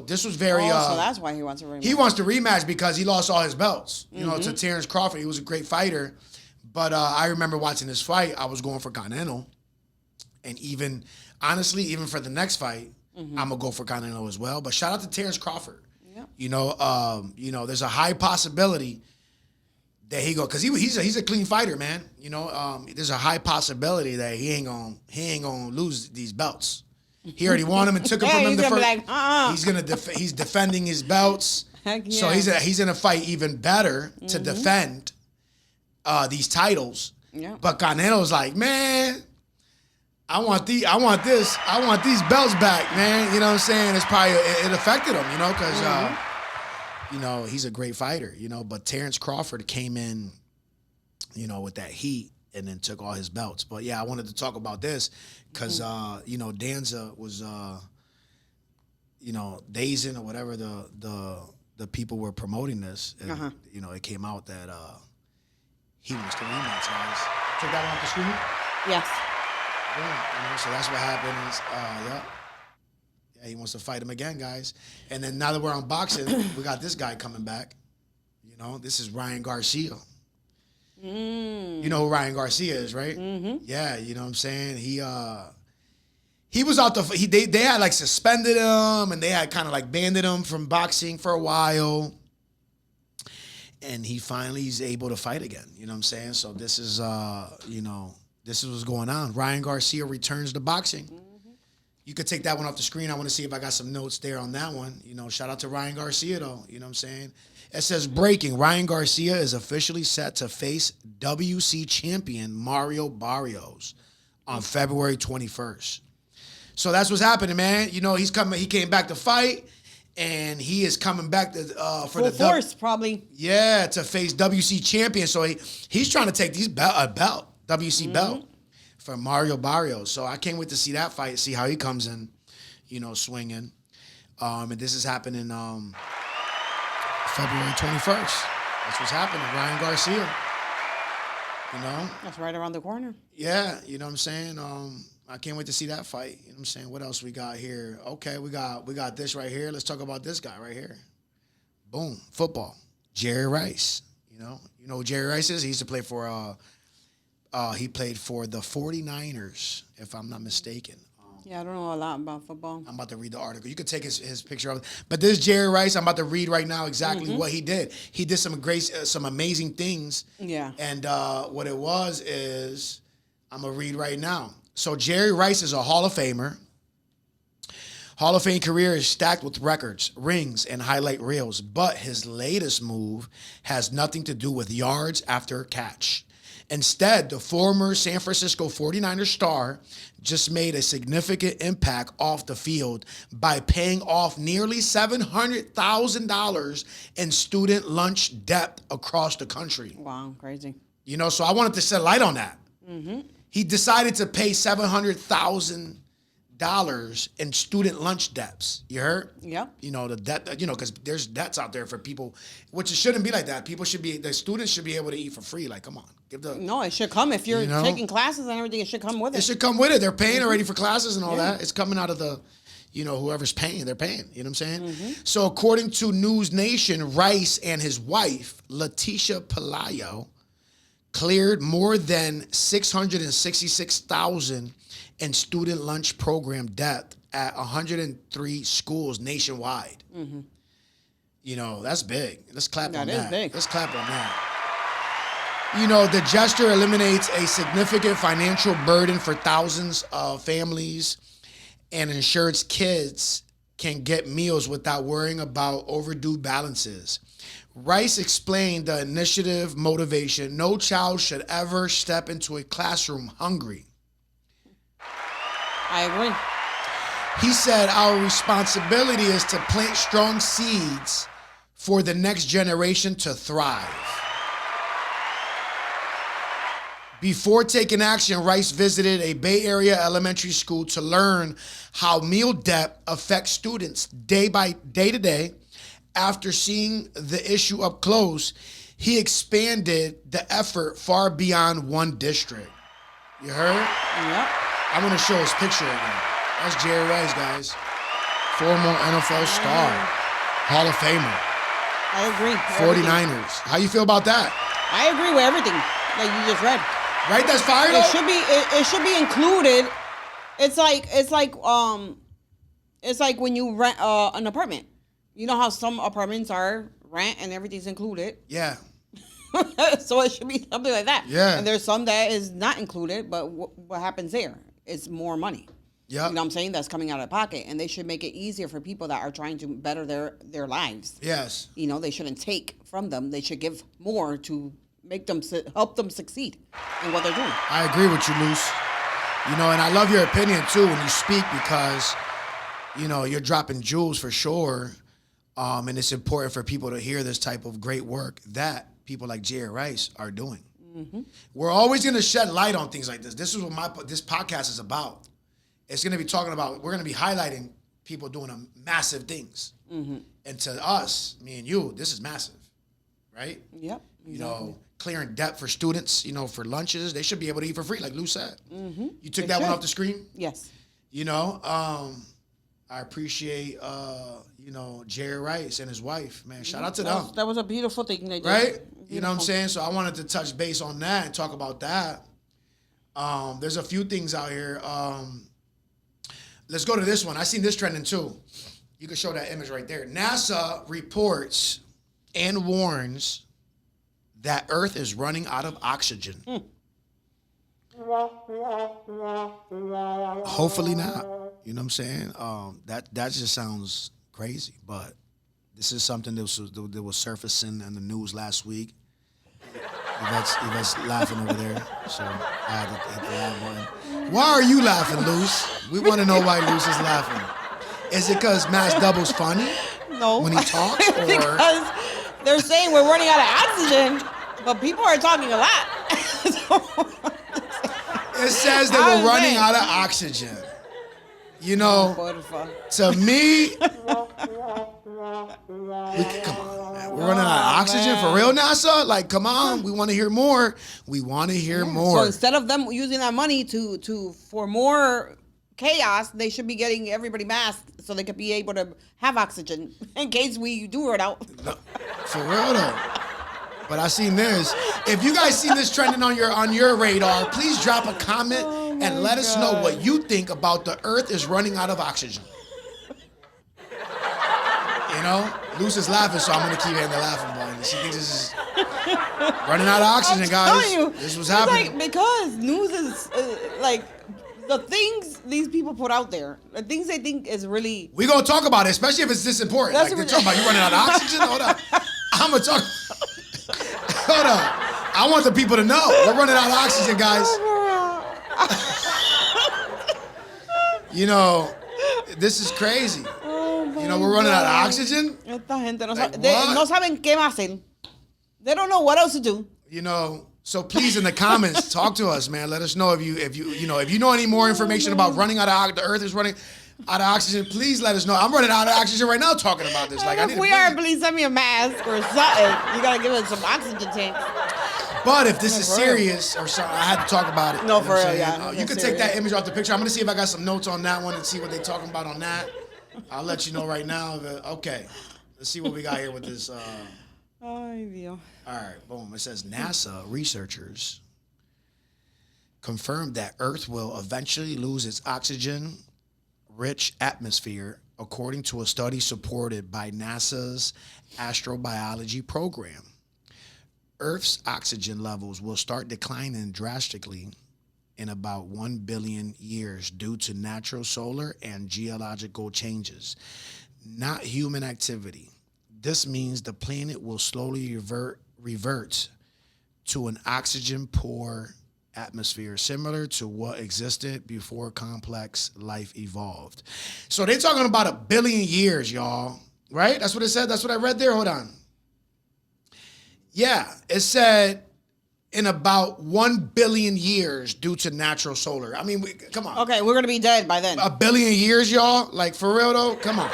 this was very. So that's why he wants a rematch. He wants the rematch because he lost all his belts. To Terrence Crawford. He was a great fighter, but I remember watching this fight. I was going for Canelo, and even for the next fight, I'm gonna go for Canelo as well. But shout out to Terrence Crawford. Yep. There's a high possibility that he because he's a clean fighter, man. There's a high possibility that he ain't gonna lose these belts. He already won him and took him from him the first. He's defending his belts. Heck yeah. So he's gonna fight even better to defend these titles. Yeah. But Canelo's like, man, I want these belts back, man. You know what I'm saying? It's probably it affected him, because he's a great fighter, But Terrence Crawford came in, with that heat and then took all his belts. But yeah, I wanted to talk about this because Danza was dazing or whatever the people were promoting this, and it came out that he wants to rematch, guys. Take that one off the screen. Yes. Yeah, so that's what happened. Yeah, he wants to fight him again, guys. And then now that we're on boxing, we got this guy coming back. This is Ryan Garcia. You know who Ryan Garcia is, right? Mm-hmm. Yeah, you know what I'm saying? He was out they had like suspended him and they had kind of like banned him from boxing for a while. And he finally is able to fight again. You know what I'm saying? So this is this is what's going on. Ryan Garcia returns to boxing. Mm-hmm. You could take that one off the screen. I want to see if I got some notes there on that one. Shout out to Ryan Garcia, though. You know what I'm saying? It says, breaking, Ryan Garcia is officially set to face WC champion Mario Barrios on February 21st. So that's what's happening, man. He's coming. He came back to fight, and he is coming back to for full force, probably. Yeah, to face WC champion. So he's trying to take a belt, WC belt, for Mario Barrios. So I can't wait to see that fight, see how he comes in, swinging. And this is happening February 21st. That's what's happening. Ryan Garcia. That's right around the corner. Yeah, you know what I'm saying? I can't wait to see that fight. You know what I'm saying? What else we got here? Okay, we got this right here. Let's talk about this guy right here. Boom. Football. Jerry Rice. You know who Jerry Rice is? He used to play for he played for the 49ers, if I'm not mistaken. Yeah, I don't know a lot about football. I'm about to read the article. You could take his picture of it. But this Jerry Rice, I'm about to read right now exactly what he did. He did some amazing things. Yeah. And what it was is, I'm going to read right now. So Jerry Rice is a Hall of Famer. Hall of Fame career is stacked with records, rings, and highlight reels. But his latest move has nothing to do with yards after catch. Instead, the former San Francisco 49ers star just made a significant impact off the field by paying off nearly $700,000 in student lunch debt across the country. Wow, crazy. So I wanted to shed light on that. Mm-hmm. he decided to pay $700,000 in student lunch debts. You heard? Yeah. You know, the debt, you know, because there's debts out there for people, which it shouldn't be like that. The students should be able to eat for free. Like, come on. No, it should come. If you're taking classes and everything, it should come with it. It should come with it. They're paying already for classes and all that. It's coming out of the, you know, whoever's paying, they're paying. You know what I'm saying? So according to News Nation, Rice and his wife, Leticia Pelayo, cleared more than $666,000 in student lunch program debt at 103 schools nationwide. You know, that's big. Let's clap on that. That is big. Let's clap on that. You know, the gesture eliminates a significant financial burden for thousands of families and ensures kids can get meals without worrying about overdue balances. Rice explained the initiative motivation. No child should ever step into a classroom hungry. I agree. He said our responsibility is to plant strong seeds for the next generation to thrive. Before taking action, Rice visited a Bay Area elementary school to learn how meal debt affects students day to day. After seeing the issue up close, he expanded the effort far beyond one district. You heard? Yep. I'm going to show his picture again. That's Jerry Rice, guys. Former NFL star. Hall of Famer. I agree. 49ers. How you feel about that? I agree with everything that you just read. Right? That's fire, though? It should be included. It's like when you rent an apartment. You know how some apartments are rent and everything's included. Yeah. So it should be something like that. Yeah. And there's some that is not included, but what happens there? It's more money. Yeah. You know what I'm saying? That's coming out of pocket. And they should make it easier for people that are trying to better their lives. Yes. You know, they shouldn't take from them. They should give more to help them succeed in what they're doing. I agree with you, Luce. You know, and I love your opinion, too, when you speak because, you know, you're dropping jewels for sure. And it's important for people to hear this type of great work that people like Jerry Rice are doing. We're always going to shed light on things like this. This is what this podcast is about. It's going to be talking about, we're going to be highlighting people doing massive things. And to us, me and you, this is massive, right? Yep. You know, clearing debt for students, you know, for lunches. They should be able to eat for free, like Lou said. You took that one off the screen? Yes. You know, I appreciate, you know, Jerry Rice and his wife, man. Shout out to them. That was a beautiful thing they did. Right? Beautiful. You know what I'm saying? So I wanted to touch base on that and talk about that. There's a few things out here. Let's go to this one. I seen this trending too. You can show that image right there. NASA reports and warns that Earth is running out of oxygen. Hopefully not. You know what I'm saying? That just sounds crazy, but this is something that was surfacing in the news last week. Yvette's laughing over there, so I had to hit the loud button. Why are you laughing, Luce? We want to know why Luce is laughing. Is it because Mass Double's funny? No. When he talks? Or? Because they're saying we're running out of oxygen, but people are talking a lot. It says that we're running out of oxygen. You know, to me, come on, man. We're running out of oxygen for real, NASA? Like, come on, we want to hear more. We want to hear more. So instead of them using that money for more chaos, they should be getting everybody masked so they could be able to have oxygen in case we do run out. No, for real though. But I seen this. If you guys seen this trending on your radar, please drop a comment and let us know what you think about the Earth is running out of oxygen. You know, Luce is laughing, so I'm gonna keep hitting the laughing button. She thinks this is running out of oxygen, guys. This was happening. Like, because news is like the things these people put out there, the things they think is really. We gonna talk about it, especially if it's this important. Like they're talking about you running out of oxygen. Hold up, I'm gonna talk. Hold up. I want the people to know. We're running out of oxygen, guys. You know, this is crazy. You know, we're running out of oxygen. Esta gente no saben qué más hacer. They don't know what else to do. You know, So please, in the comments, talk to us, man. Let us know if you know any more information about running out of the Earth is running out of oxygen. Please let us know. I'm running out of oxygen right now talking about this. Like, I need if we are, please send me a mask or something. You gotta give us some oxygen tanks. But if this is serious or something, I had to talk about it. No, for real, yeah. You can take that image off the picture. I'm gonna see if I got some notes on that one and see what they're talking about on that. I'll let you know right now. Okay, let's see what we got here with this. Ay, Dios. All right, boom. It says NASA researchers confirmed that Earth will eventually lose its oxygen-rich atmosphere, according to a study supported by NASA's astrobiology program. Earth's oxygen levels will start declining drastically in about 1 billion years due to natural solar and geological changes, not human activity. This means the planet will slowly revert to an oxygen-poor atmosphere, similar to what existed before complex life evolved. So they're talking about 1 billion years, y'all. Right? That's what it said. That's what I read there. Hold on. Yeah, it said in about 1 billion years due to natural solar. I mean, come on. Okay, we're going to be dead by then. 1 billion years, y'all? Like, for real, though? Come on.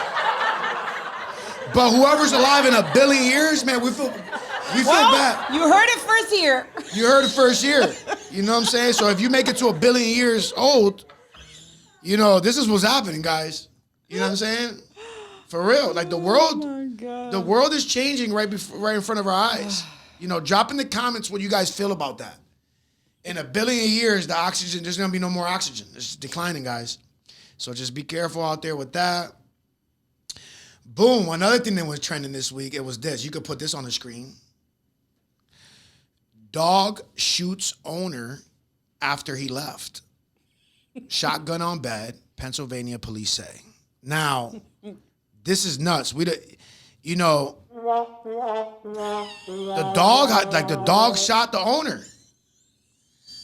But whoever's alive in 1 billion years, man, we feel bad. You heard it first here. You heard it first here. You know what I'm saying? So if you make it to 1 billion years old, you know, this is what's happening, guys. You know what I'm saying? For real. Like, the world, the world is changing right in front of our eyes. You know, drop in the comments what you guys feel about that. In 1 billion years, the oxygen, there's going to be no more oxygen. It's declining, guys. So just be careful out there with that. Boom. Another thing that was trending this week, it was this. You could put this on the screen. Dog shoots owner after he left. Shotgun on bed, Pennsylvania police say. Now, this is nuts. You know, the dog shot the owner.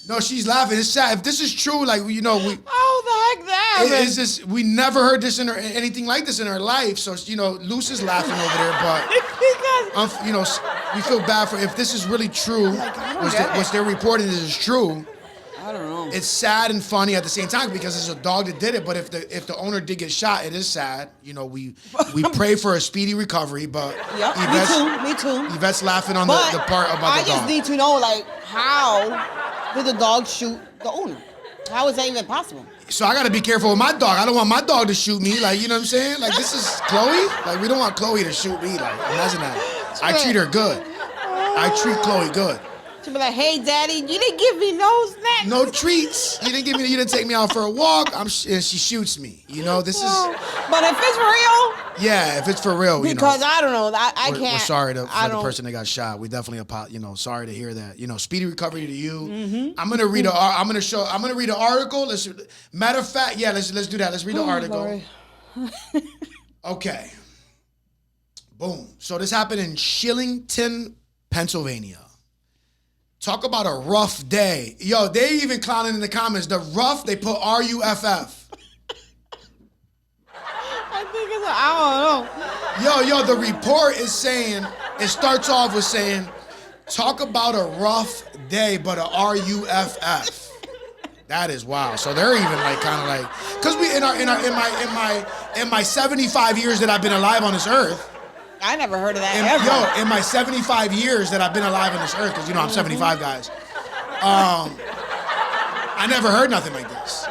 No, she's laughing. It's sad. If this is true, like, you know, how the heck that? It's just, we never heard this anything like this in our life. So, you know, Luce is laughing over there, but you know, we feel bad for if this is really true. What they're reporting is true. I don't know. It's sad and funny at the same time because it's a dog that did it. But if the owner did get shot, it is sad. You know, we pray for a speedy recovery. But yep, me too. Yvette's laughing on the part about the dog. I just need to know, like, how did the dog shoot the owner? How is that even possible? So I got to be careful with my dog. I don't want my dog to shoot me. Like, you know what I'm saying? Like, this is Chloe. Like, we don't want Chloe to shoot me. Like, imagine that. I treat her good. I treat Chloe good. She'll be like, hey, daddy, you didn't give me no snacks. No treats. You didn't take me out for a walk. And she shoots me. You know, this is. But if it's real. Yeah, if it's for real, because I don't know. I can't. We're sorry for the person that got shot. We definitely, sorry to hear that. You know, speedy recovery to you. Mm-hmm. I'm gonna read an article. Matter of fact, yeah, let's do that. Let's read the article. Okay. Boom. So this happened in Shillington, Pennsylvania. Talk about a rough day. Yo, they even clowning in the comments. The rough, they put R-U-F-F. I think it's I don't know. Yo, the report is saying, it starts off with saying, talk about a rough day, but a R-U-F-F. That is wild. So they're even like kind of like, because we in my 75 years that I've been alive on this earth. I never heard of that ever. In my 75 years that I've been alive on this earth, because, you know, I'm 75, guys. I never heard nothing like this.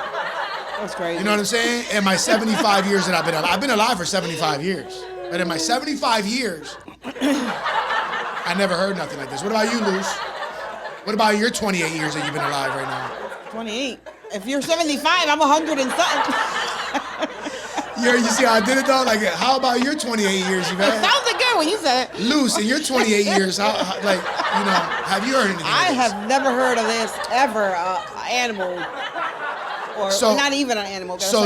That's crazy. You know what I'm saying? In my 75 years that I've been alive for 75 years. But in my 75 years, I never heard nothing like this. What about you, Luce? What about your 28 years that you've been alive right now? 28. If you're 75, I'm 100 and something. You see how I did it though? Like, how about your 28 years you've had? It sounded good when you said it. Luce, in your 28 years, have you heard anything I have never heard of this ever, animal. Or not even an animal. So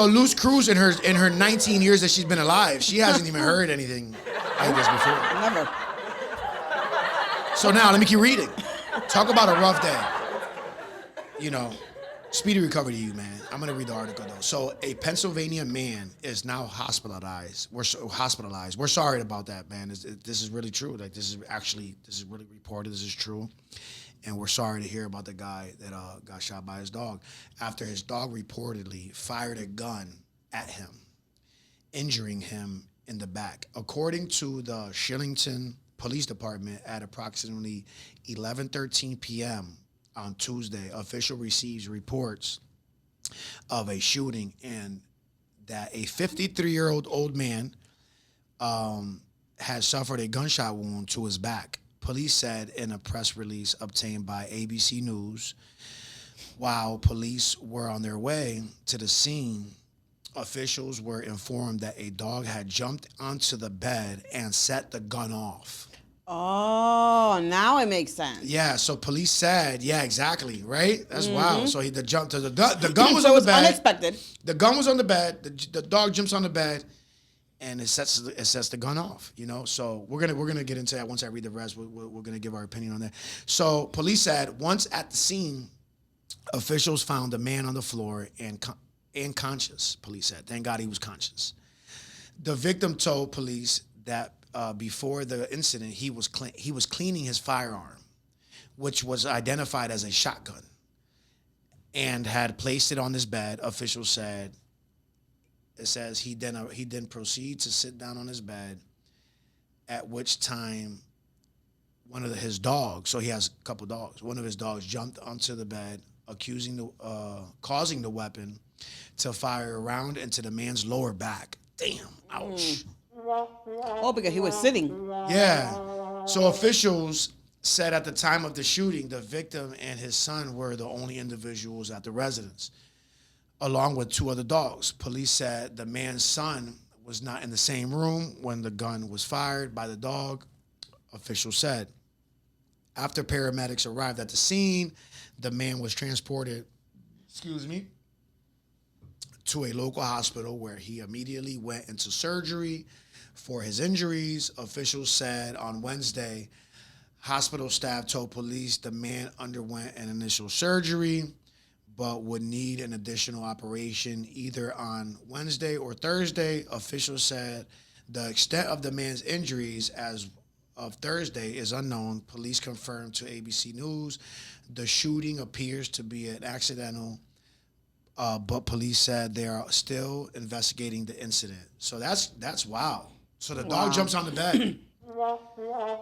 Luce Cruz in her 19 years that she's been alive, she hasn't even heard anything like this before. Never. So now, let me keep reading. Talk about a rough day. You know, speedy recovery to you, man. I'm going to read the article, though. So a Pennsylvania man is now hospitalized. We're sorry about that, man. This is really true. Like, this is really reported. This is true. And we're sorry to hear about the guy that got shot by his dog after his dog reportedly fired a gun at him, injuring him in the back. According to the Shillington Police Department, at approximately 11:13 p.m. on Tuesday, official receives reports of a shooting and that a 53-year-old old man has suffered a gunshot wound to his back. Police said in a press release obtained by ABC News. While police were on their way to the scene, officials were informed that a dog had jumped onto the bed and set the gun off. Oh, now it makes sense. Yeah, so police said, yeah, exactly, right? That's wild. So the gun was on the bed. Unexpected. The gun was on the bed. The dog jumps on the bed, and it sets the gun off. So we're gonna get into that once I read the rest. We're gonna give our opinion on that. So police said once at the scene, officials found a man on the floor and conscious. Police said, thank God he was conscious. The victim told police that before the incident, he was cleaning his firearm, which was identified as a shotgun, and had placed it on his bed. Officials said, it says he then proceeded to sit down on his bed, at which time one of his dogs, so he has a couple dogs, one of his dogs jumped onto the bed, causing the weapon to fire a round into the man's lower back. Damn, ouch. Oh, because he was sitting. Yeah. So officials said at the time of the shooting, the victim and his son were the only individuals at the residence, along with two other dogs. Police said the man's son was not in the same room when the gun was fired by the dog, officials said. After paramedics arrived at the scene, the man was transported, to a local hospital where he immediately went into surgery for his injuries. Officials said on Wednesday, hospital staff told police the man underwent an initial surgery, but would need an additional operation either on Wednesday or Thursday. Officials said the extent of the man's injuries as of Thursday is unknown. Police confirmed to ABC News the shooting appears to be an accidental, but police said they are still investigating the incident. So that's wow. So the dog jumps on the bed.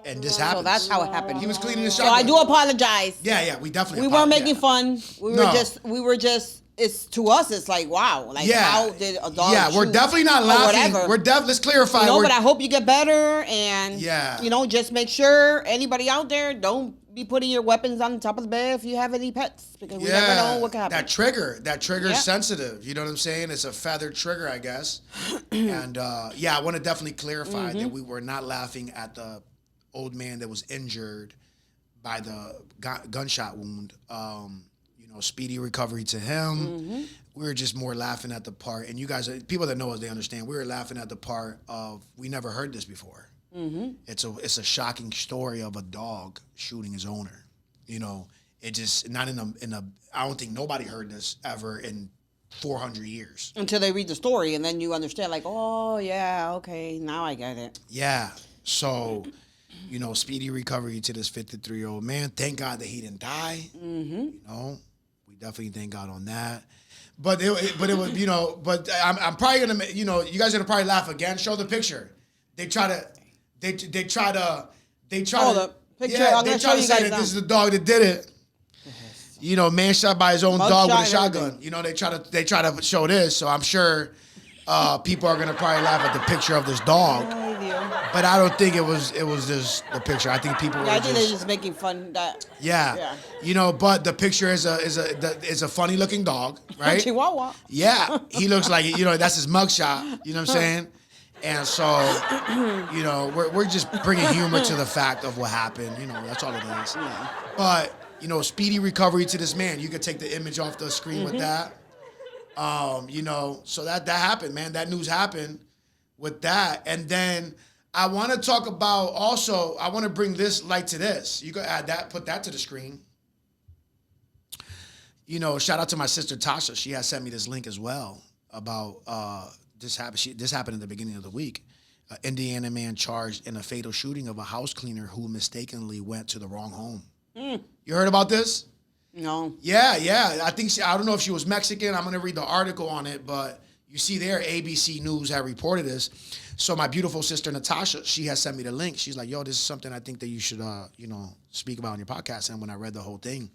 And this happened. So that's how it happened. He was cleaning his So shotgun. I do apologize. Yeah, we definitely. We weren't making fun. We were just. It's to us. It's like wow. Like how did a dog? Yeah, we're definitely not laughing. Whatever. Let's clarify. But I hope you get better. And just make sure anybody out there don't be putting your weapons on the top of the bed if you have any pets, because we never know what can happen. That trigger is sensitive. You know what I'm saying? It's a feather trigger, I guess. And I want to definitely clarify that we were not laughing at the old man that was injured by the gunshot wound. Speedy recovery to him. We were just more laughing at the part, and you guys, people that know us, they understand. We were laughing at the part of we never heard this before. It's a shocking story of a dog shooting his owner. It just not in a. I don't think nobody heard this ever in 400 years until they read the story, and then you understand. Like, oh yeah, okay, now I get it. Yeah. So, speedy recovery to this 53-year-old man. Thank God that he didn't die. We definitely thank God on that. But it was, but I'm probably gonna, you guys are gonna probably laugh again. Show the picture. They try to. The picture. I'm they try to say that this is the dog that did it. Man shot by his own dog with a shotgun. They try to show this. So I'm sure people are gonna probably laugh at the picture of this dog. But I don't think it was just the picture. I think people. I think they're just making fun. Yeah. But the picture is a funny looking dog, right? Chihuahua. Yeah, he looks like that's his mugshot. You know what I'm saying? And so, we're just bringing humor to the fact of what happened. That's all it is. Yeah. But speedy recovery to this man. You could take the image off the screen with that. So that happened, man. That news happened with that, and then. I want to talk about also, I want to bring this light to this. You can add that, put that to the screen. Shout out to my sister Tasha. She has sent me this link as well about this happened. This happened in the beginning of the week. Indiana man charged in a fatal shooting of a house cleaner who mistakenly went to the wrong home. You heard about this? No. Yeah. I don't know if she was Mexican. I'm going to read the article on it, but you see there, ABC News had reported this. So my beautiful sister, Natasha, she has sent me the link. She's like, yo, this is something I think that you should, speak about on your podcast. And when I read the whole thing,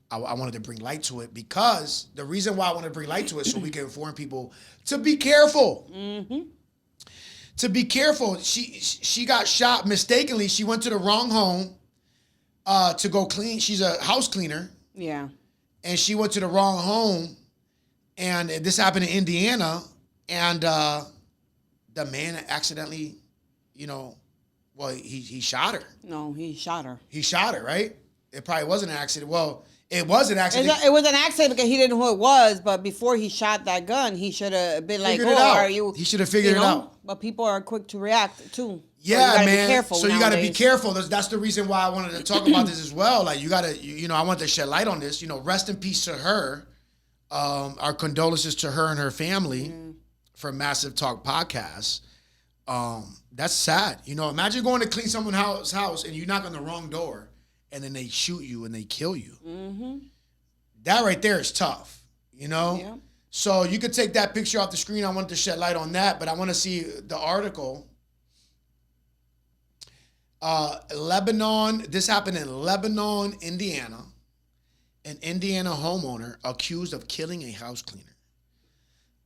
I wanted to bring light to it because the reason why I wanted to bring light to it so we can inform people to be careful. Mm-hmm. To be careful. She got shot mistakenly. She went to the wrong home to go clean. She's a house cleaner. Yeah. And she went to the wrong home. And this happened in Indiana. And the man accidentally, he shot her. No, he shot her. He shot her, right? It probably wasn't an accident. Well, it was an accident. It was an accident because he didn't know who it was. But before he shot that gun, he should have been like, are you? He should have figured it out. But people are quick to react, too. Yeah, so man. Be careful so you got to be careful. That's the reason why I wanted to talk about this as well. Like, you got to, I want to shed light on this. Rest in peace to her. Our condolences to her and her family for Massive Talk Podcast. That's sad. Imagine going to clean someone's house and you knock on the wrong door and then they shoot you and they kill you. Mm-hmm. That right there is tough, Yeah. So you could take that picture off the screen. I wanted to shed light on that, but I want to see the article. Lebanon, this happened in Lebanon, Indiana. An Indiana homeowner accused of killing a house cleaner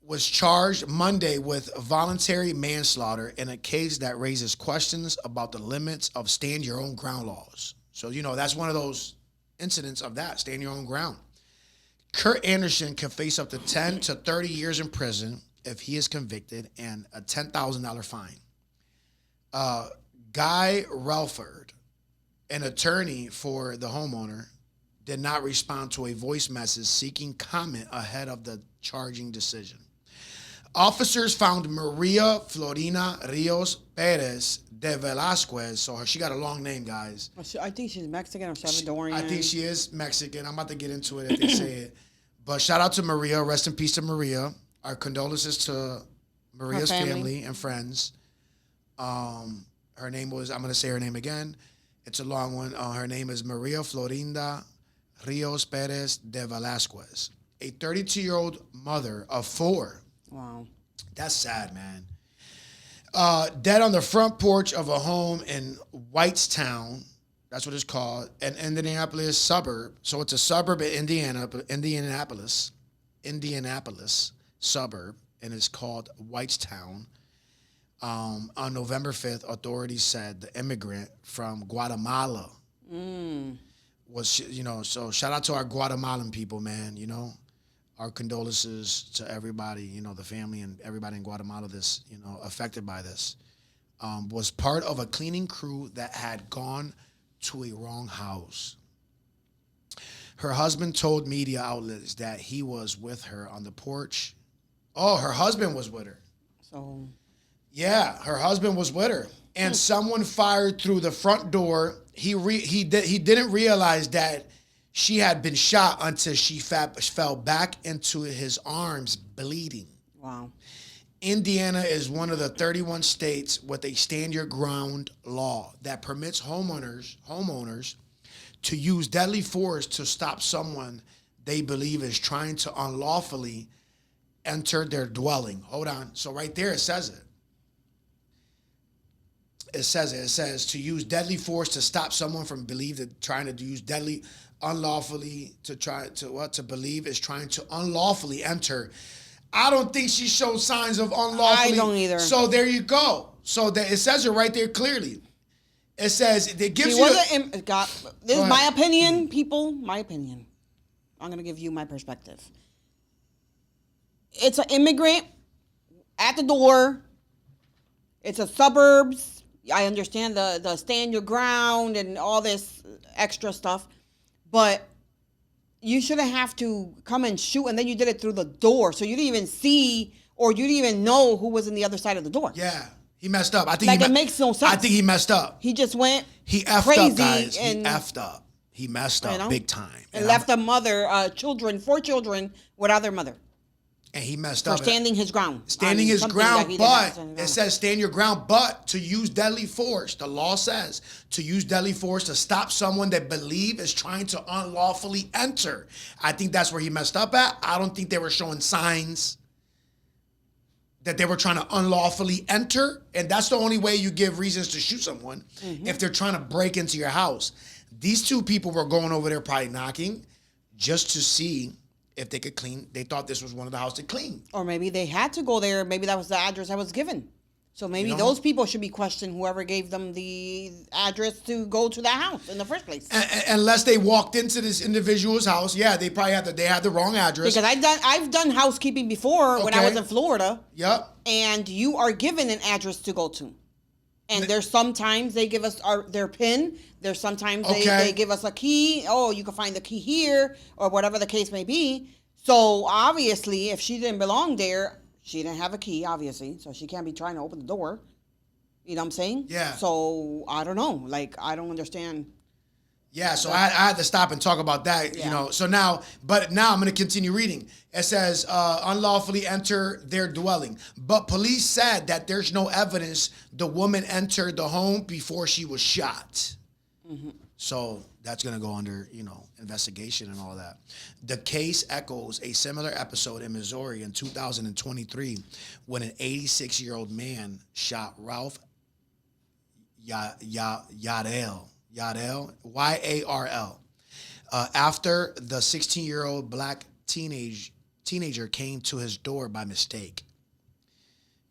was charged Monday with voluntary manslaughter in a case that raises questions about the limits of stand your own ground laws. So, that's one of those incidents of that, stand your own ground. Kurt Anderson can face up to 10 to 30 years in prison if he is convicted and a $10,000 fine. Guy Relford, an attorney for the homeowner, did not respond to a voice message seeking comment ahead of the charging decision. Officers found Maria Florina Rios Perez de Velasquez. So she got a long name, guys. I think she's Mexican or Salvadorian. I think she is Mexican. I'm about to get into it if they say it. But shout out to Maria. Rest in peace to Maria. Our condolences to Maria's family and friends. Her name was, I'm going to say her name again. It's a long one. Her name is Maria Florinda Rios Perez de Velasquez, a 32-year-old mother of 4. Wow. That's sad, man. Dead on the front porch of a home in Whitestown. That's what it's called. An Indianapolis suburb. So it's a suburb of Indianapolis suburb, and it's called Whitestown. On November 5th, authorities said the immigrant from Guatemala was, so shout out to our Guatemalan people, man, Our condolences to everybody, the family and everybody in Guatemala that's, affected by this. Was part of a cleaning crew that had gone to a wrong house. Her husband told media outlets that he was with her on the porch. Oh, her husband was with her. So... Yeah, her husband was with her, and someone fired through the front door. He didn't realize that she had been shot until she fell back into his arms, bleeding. Wow. Indiana is one of the 31 states with a stand your ground law that permits homeowners to use deadly force to stop someone they believe is trying to unlawfully enter their dwelling. Hold on. So right there it says it. It says to use deadly force to stop someone from trying to use deadly unlawfully to believe is trying to unlawfully enter. I don't think she showed signs of unlawfully. I don't either. So there you go. So it says it right there clearly. It says it gives this is my opinion, people. My opinion. I'm gonna give you my perspective. It's an immigrant at the door. It's a suburbs. I understand the stand your ground and all this extra stuff, but you shouldn't have to come and shoot, and then you did it through the door, so you didn't even see or you didn't even know who was in the other side of the door. Yeah, he messed up. I think it makes no sense. I think he messed up. He just went He effed crazy up, guys. And, he effed up. He messed up big time. And left a mother, 4 children without their mother. And he messed for up. standing his ground. Standing his ground, but it says stand your ground, but to use deadly force. The law says to use deadly force to stop someone that believe is trying to unlawfully enter. I think that's where he messed up at. I don't think they were showing signs that they were trying to unlawfully enter. And that's the only way you give reasons to shoot someone, if they're trying to break into your house. These two people were going over there probably knocking just to see if they could clean. They thought this was one of the houses to clean. Or maybe they had to go there. Maybe that was the address that was given. So maybe those people should be questioned, whoever gave them the address to go to that house in the first place. Unless they walked into this individual's house. Yeah, they probably had the wrong address. Because I've done housekeeping before when I was in Florida. Yep. And you are given an address to go to. And there's sometimes they give us their PIN. There's sometimes they give us a key. Oh, you can find the key here, or whatever the case may be. So obviously, if she didn't belong there, she didn't have a key, obviously. So she can't be trying to open the door. You know what I'm saying? Yeah. So I don't know. Like, I don't understand. Yeah, so I had to stop and talk about that, you know. So now I'm going to continue reading. It says, unlawfully enter their dwelling. But police said that there's no evidence the woman entered the home before she was shot. So that's going to go under, investigation and all that. The case echoes a similar episode in Missouri in 2023 when an 86-year-old man shot Ralph Yarl, Y-A-R-L. After the 16-year-old black teenager came to his door by mistake.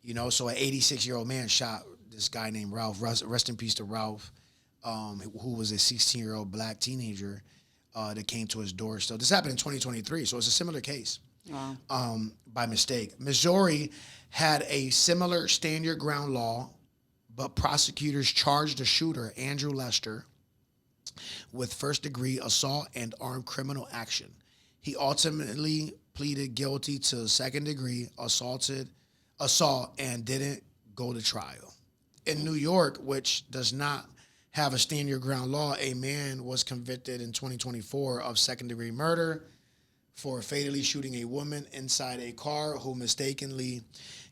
So an 86-year-old man shot this guy named Ralph. Rest in peace to Ralph, who was a 16-year-old black teenager that came to his door. So this happened in 2023, so it's a similar case. Wow. By mistake. Missouri had a similar stand your ground law, but prosecutors charged the shooter, Andrew Lester, with first-degree assault and armed criminal action. He ultimately pleaded guilty to second-degree assault and didn't go to trial. In New York, which does not have a stand-your-ground law, a man was convicted in 2024 of second-degree murder for fatally shooting a woman inside a car who mistakenly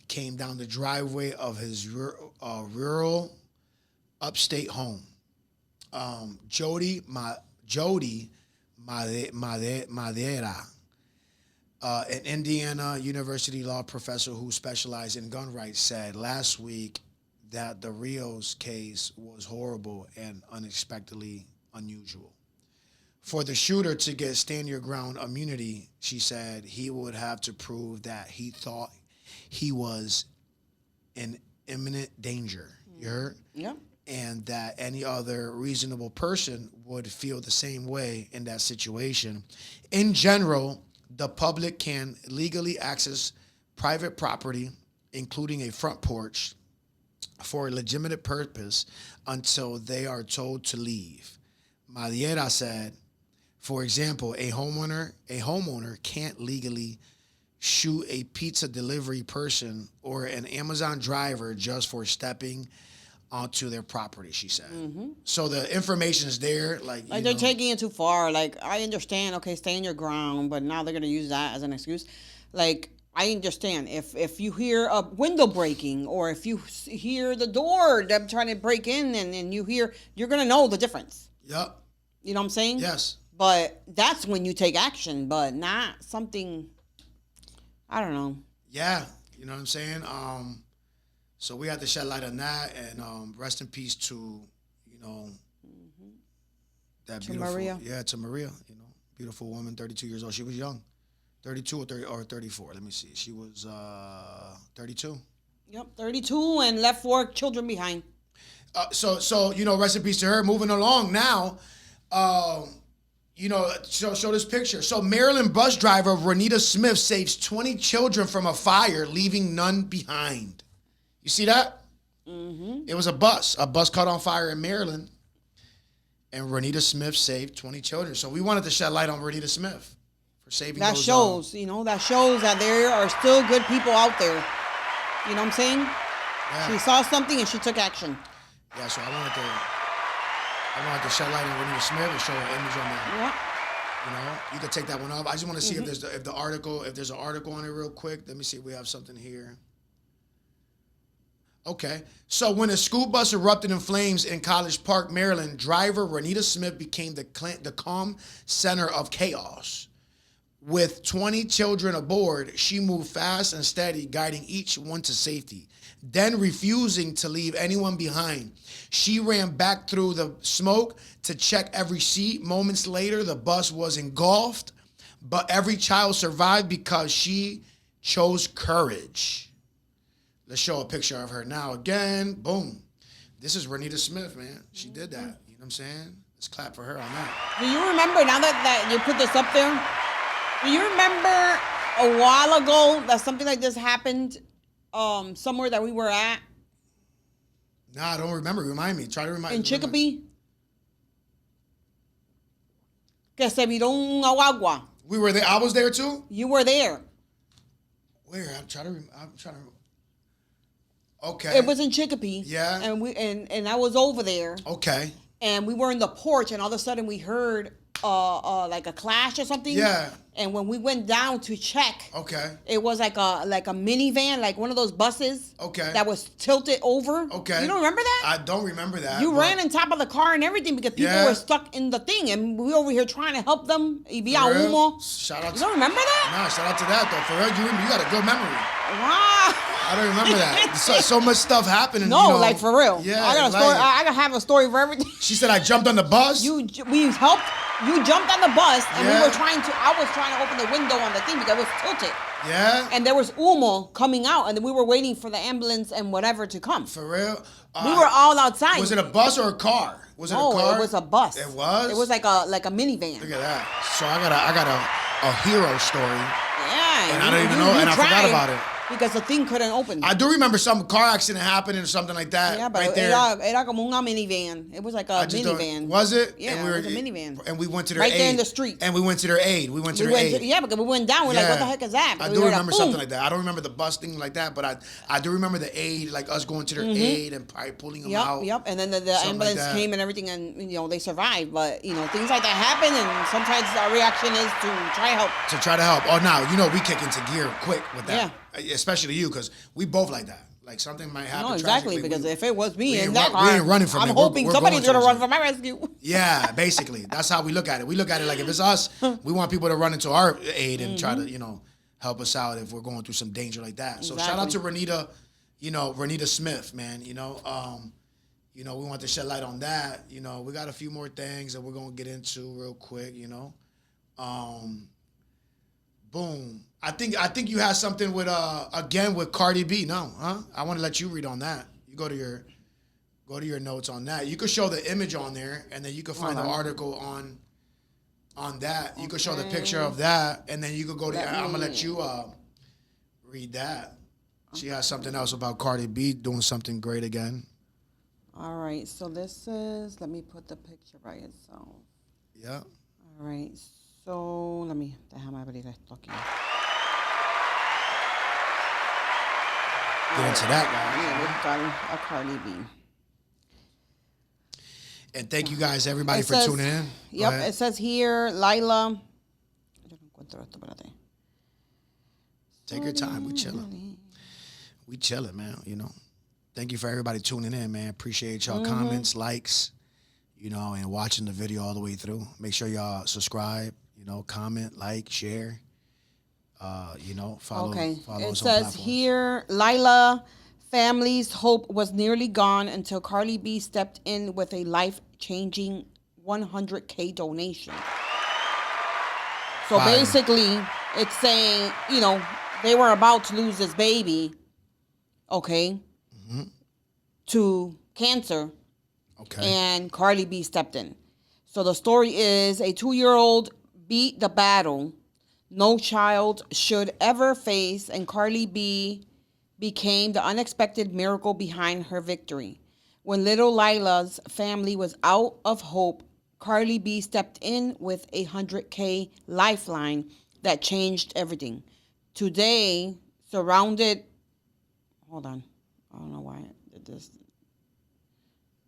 came down the driveway of his rural upstate home. Jody Madera, an Indiana University law professor who specialized in gun rights, said last week that the Rios case was horrible and unexpectedly unusual. For the shooter to get stand-your-ground immunity, she said he would have to prove that he thought he was in imminent danger. You heard? Yeah. And that any other reasonable person would feel the same way in that situation. In general, the public can legally access private property, including a front porch, for a legitimate purpose until they are told to leave. Madeira said, for example, a homeowner can't legally shoot a pizza delivery person or an Amazon driver just for stepping onto their property, she said. So the information is there. Like they're taking it too far. Like, I understand, okay, stay in your ground, but now they're going to use that as an excuse. Like, I understand if you hear a window breaking or if you hear the door, them trying to break in and you're going to know the difference. Yep. You know what I'm saying? Yes. But that's when you take action, but not something, I don't know. Yeah. You know what I'm saying? So we had to shed light on that, and rest in peace to, that beautiful Maria. Yeah, to Maria, beautiful woman, 32 years old. She was young. 32 or 34. Let me see. She was 32. Yep, 32 and left 4 children behind. So rest in peace to her. Moving along now, show this picture. So Maryland bus driver Renita Smith saves 20 children from a fire, leaving none behind. You see that? Mm-hmm. It was a bus. A bus caught on fire in Maryland, and Renita Smith saved 20 children. So we wanted to shed light on Renita Smith for saving that those. That shows that there are still good people out there. You know what I'm saying? Yeah. She saw something and she took action. Yeah, so I wanted to shed light on Renita Smith and show her image on that. Yeah. You know, you could take that one off. I just want to see if there's if there's an article on it real quick. Let me see if we have something here. Okay. So when a school bus erupted in flames in College Park, Maryland, driver Renita Smith became the calm center of chaos. With 20 children aboard, she moved fast and steady, guiding each one to safety. Then, refusing to leave anyone behind, she ran back through the smoke to check every seat. Moments later, the bus was engulfed, but every child survived because she chose courage. Let's show a picture of her now again. Boom. This is Renita Smith, man. She did that. You know what I'm saying? Let's clap for her on that. Do you remember, now that you put this up there, do you remember a while ago that something like this happened somewhere that we were at? Nah, I don't remember. Remind me. Try to remind me. In Chicopee? Que se viró un agua. We were there. I was there too? You were there. Where? I'm trying to. Okay. It was in Chicopee. Yeah. And I was over there. Okay. And we were in the porch, and all of a sudden we heard like a clash or something. Yeah. And when we went down to check, okay, it was like a minivan, like one of those buses. Okay. That was tilted over. Okay. You don't remember that? I don't remember that. You ran on top of the car and everything because people were stuck in the thing, and we over here trying to help them. Y vía humo. Shout out. You don't remember that? Nah, shout out to that though. For real, you got a good memory. Wow. I don't remember that. So much stuff happening. No, you know. like for real. Yeah. I got a story. I gotta have a story for everything. She said I jumped on the bus. We helped. You jumped on the bus, and I was trying to open the window on the thing because it was tilted. Yeah. And there was humo coming out, and then we were waiting for the ambulance and whatever to come. For real? We were all outside. Was it a bus or a car? Was it a car? No, it was a bus. It was? It was like a minivan. Look at that. So I got a hero story. Yeah. And I don't even know, and I forgot about it. Because the thing couldn't open. I do remember some car accident happening or something like that. Yeah, but right there. era como una minivan. It was like a minivan. Was it? Yeah, and it was a minivan. And we went to their right aid. there in the street. And we went to their aid. We went to their aid. Yeah, because we went down. We're like, what the heck is that? I do remember something like that. I don't remember the bus thing like that, but I do remember the aid, like us going to their aid and probably pulling them out. Yep. And then the ambulance came and everything, and they survived. But things like that happen, and sometimes our reaction is to try to help. Oh, now we kick into gear quick with that. Yeah. Especially you, because we both like that. Like something might happen. No, exactly. Because if it was me in that car, we ain't running from it. I'm hoping somebody's gonna run for my rescue. Yeah, basically, that's how we look at it. We look at it like if it's us, we want people to run into our aid and try to help us out if we're going through some danger like that. So shout out to Renita, Renita Smith, man. We want to shed light on that. We got a few more things that we're gonna get into real quick. Boom. I think you had something with again with Cardi B. No, huh? I want to let you read on that. You go to your notes on that. You could show the image on there, and then you could find the article on that. You could show the picture of that, and then you could go to. I'm gonna let you read that. She has something else about Cardi B doing something great again. All right. So this is. Let me put the picture by itself. Yeah. All right. So let me. Déjame abrir esto aquí. Get into that, guys. We've got a Cardi B. And thank you guys, everybody, for tuning in. Yep, it says here, Lila. Take your time. We chilling. We chilling, man. Thank you for everybody tuning in, man. Appreciate y'all comments, likes, and watching the video all the way through. Make sure y'all subscribe, comment, like, share. Follow. Okay. Follow it us on says platforms. here, Lila family's hope was nearly gone until Cardi B stepped in with a life-changing $100K donation. So basically, it's saying, they were about to lose this baby, okay, to cancer. Okay. And Cardi B stepped in. So the story is a 2-year-old beat the battle no child should ever face, and Cardi B became the unexpected miracle behind her victory. When little Lila's family was out of hope, Cardi B stepped in with a $100K lifeline that changed everything. Today, surrounded... Hold on. I don't know why it did this.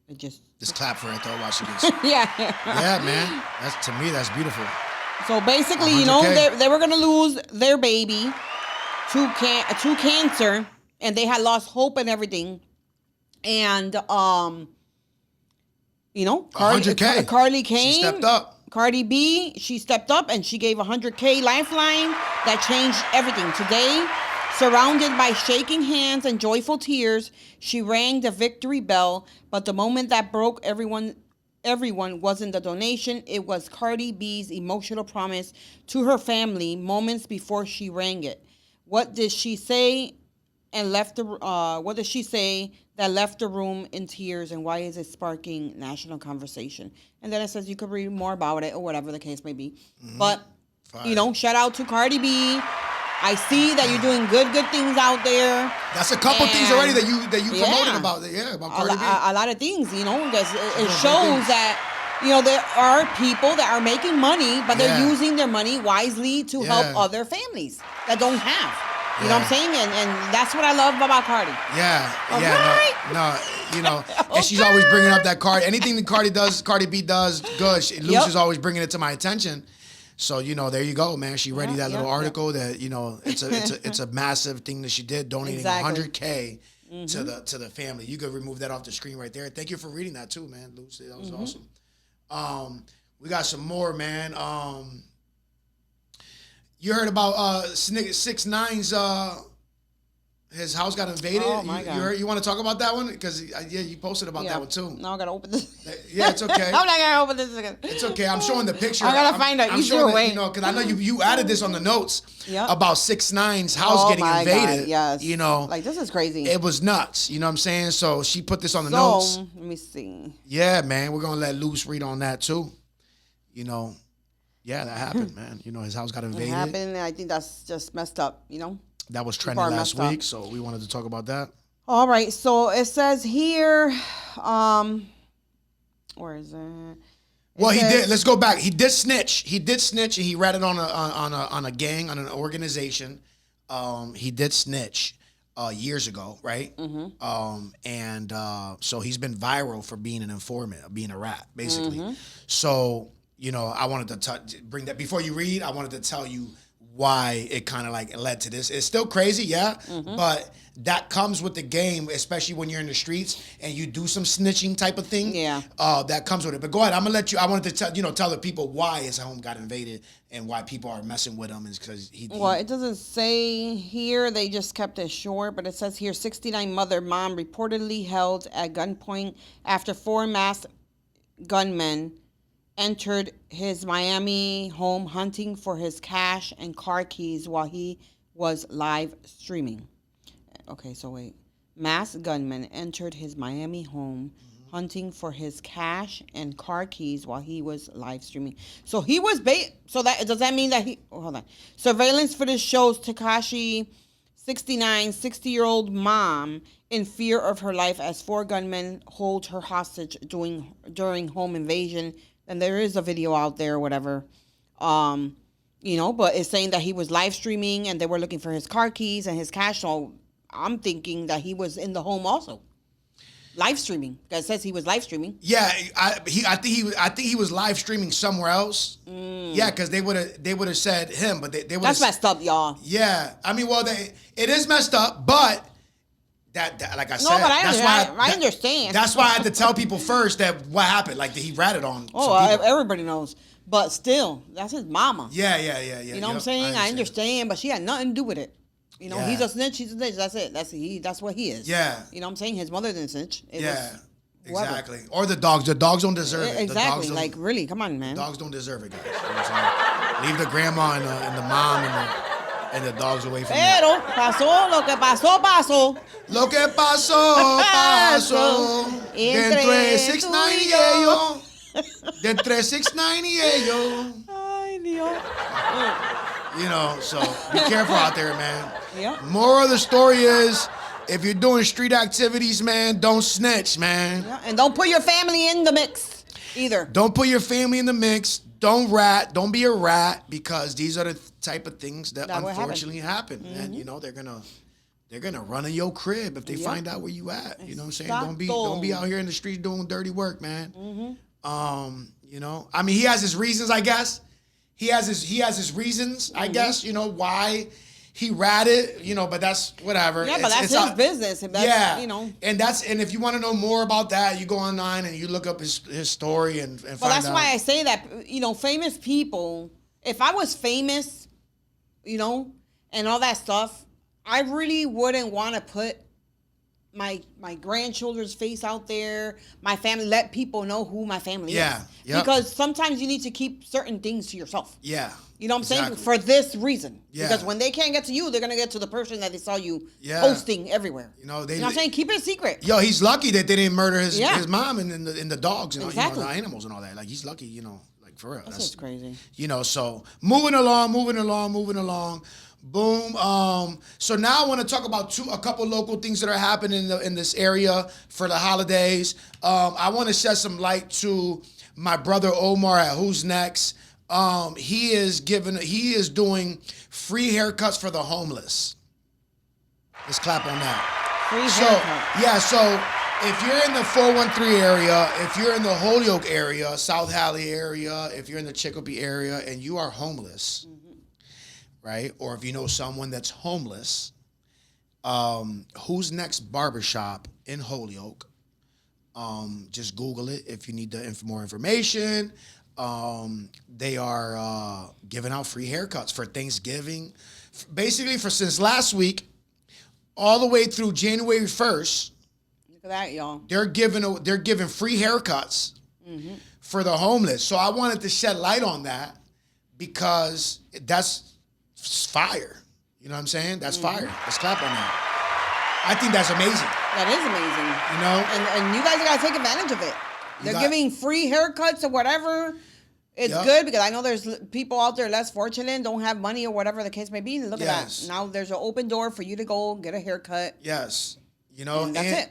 It just... Just clap for it, though, while she gets... Yeah. Yeah, man. To me, that's beautiful. So basically, you know, 100K. they were gonna lose their baby to cancer, and they had lost hope and everything. And you know, 100K. Carly came. She stepped up. Cardi B, she stepped up and she gave 100K lifeline that changed everything. Today, surrounded by shaking hands and joyful tears, she rang the victory bell. But the moment that broke everyone wasn't the donation. It was Cardi B's emotional promise to her family moments before she rang it. What did she say and left the what did she say that left the room in tears, and why is it sparking national conversation? And then it says you could read more about it or whatever the case may be. Mm-hmm. But you know, shout out to Cardi B. I see that you're doing good things out there. That's a couple things already that you promoted about Cardi B. A lot of things, you know, because it shows that, you know, there are people that are making money, but they're using their money wisely to help other families that don't have. You know what I'm saying? And that's what I love about Cardi. No, you know, and she's always bringing up that Cardi. Anything that Cardi B does good. Luce is always bringing it to my attention. So, you know, there you go, man. She read that little article that, you know, it's a massive thing that she did, donating 100K to the family. You could remove that off the screen right there. Thank you for reading that too, man, Lucy. That was awesome. We got some more, man. You heard about 6ix9ine's his house got invaded. Oh my God! You want to talk about that one? Because you posted about that one too. Now I gotta open this. Yeah, it's okay. I'm not gonna open this again. It's okay. I'm showing the picture. I gotta find an easier way. You know, because I know you added this on the notes about 6ix9ine's house getting invaded. God, yes. You know, like this is crazy. It was nuts. You know what I'm saying? So she put this on the notes. Let me see. Yeah, man. We're gonna let Luce read on that too. You know. Yeah, that happened, man. You know, his house got invaded. It happened, and I think that's just messed up, you know? That was trending last week, so we wanted to talk about that. All right, so it says here, where is it? He did. Let's go back. He did snitch. And he ratted on a gang, on an organization. He did snitch years ago, right? Mm-hmm. So he's been viral for being an informant, being a rat, basically. Mm-hmm. So, you know, I wanted to bring that before you read. I wanted to tell you why it kind of like led to this. It's still crazy, but that comes with the game, especially when you're in the streets and you do some snitching type of thing. Yeah, that comes with it. But go ahead. I'm gonna let you. I wanted to tell the people why his home got invaded and why people are messing with him is because he. Well, it doesn't say here. They just kept it short, but it says here: 69 mom reportedly held at gunpoint after 4 masked gunmen entered his Miami home hunting for his cash and car keys while he was live streaming. Okay, so wait. Masked gunmen entered his Miami home hunting for his cash and car keys while he was live streaming. So he was so that does that mean that he hold on. Surveillance footage shows Tekashi 69, 60-year-old mom in fear of her life as 4 gunmen hold her hostage during home invasion. And there is a video out there or whatever, you know, but it's saying that he was live streaming and they were looking for his car keys and his cash. So I'm thinking that he was in the home also, live streaming. That says he was live streaming. Yeah, I think he was live streaming somewhere else. Yeah, because they would have said him, but they would. That's messed up, y'all. Yeah, I mean, well, it is messed up, but. That like I said, but I understand. That's why I had to tell people first that what happened. Like he ratted on. Everybody knows, but still, that's his mama. Yeah. You know what I'm saying? I understand, but she had nothing to do with it. You know, he's a snitch. She's a snitch. That's it. That's what he is. Yeah. You know what I'm saying? His mother didn't snitch. Exactly. Or the dogs. The dogs don't deserve it. Exactly. Like really, come on, man. Dogs don't deserve it, guys. You know what I'm saying? Leave the grandma and the mom and the dogs away from Pero pasó lo que pasó. Lo que pasó entre 6ix9ine y ellos. Entre 6ix9ine y ellos. Ay, Dios. You know, so be careful out there, man. Yeah. Moral of the story is, if you're doing street activities, man, don't snitch, man. Yeah, and don't put your family in the mix either. Don't put your family in the mix. Don't rat. Don't be a rat, because these are the type of things that unfortunately happen. Mm-hmm. And you know they're gonna run in your crib if they find out where you at. You know what I'm saying? Don't be out here in the streets doing dirty work, man. Mm-hmm. You know, I mean, he has his reasons, I guess. he has his reasons, I guess, why he ratted, but that's whatever. Yeah, but that's his business. That's, And if you want to know more about that, you go online and you look up his story and find out. Well, that's why I say that, famous people, if I was famous, and all that stuff, I really wouldn't want to put my grandchildren's face out there, my family, let people know who my family is. Yep. Because sometimes you need to keep certain things to yourself. Yeah. You know what I'm saying? For this reason. Yeah. Because when they can't get to you, they're going to get to the person that they saw you posting everywhere. You know what I'm saying? Keep it a secret. Yo, he's lucky that they didn't murder his mom and the dogs and exactly. the animals and all that. Like, he's lucky, like, for real. That's just crazy. So moving along. Boom. So now I want to talk about a couple local things that are happening in this area for the holidays. I want to shed some light to my brother Omar at Who's Next. He is doing free haircuts for the homeless. Let's clap on that. Free haircut. Yeah, so if you're in the 413 area, if you're in the Holyoke area, South Hadley area, if you're in the Chicopee area and you are homeless, right? Or if you know someone that's homeless, Who's Next Barbershop in Holyoke. Just Google it if you need more information. They are giving out free haircuts for Thanksgiving. Basically, since last week, all the way through January 1st. Look at that, y'all. They're giving free haircuts for the homeless. So I wanted to shed light on that because that's fire. You know what I'm saying? That's fire. Let's clap on that. I think that's amazing. That is amazing. And you guys gotta take advantage of it. They're giving free haircuts or whatever. It's good because I know there's people out there less fortunate, don't have money or whatever the case may be. Look at that. Now there's an open door for you to go get a haircut. Yes. And that's it.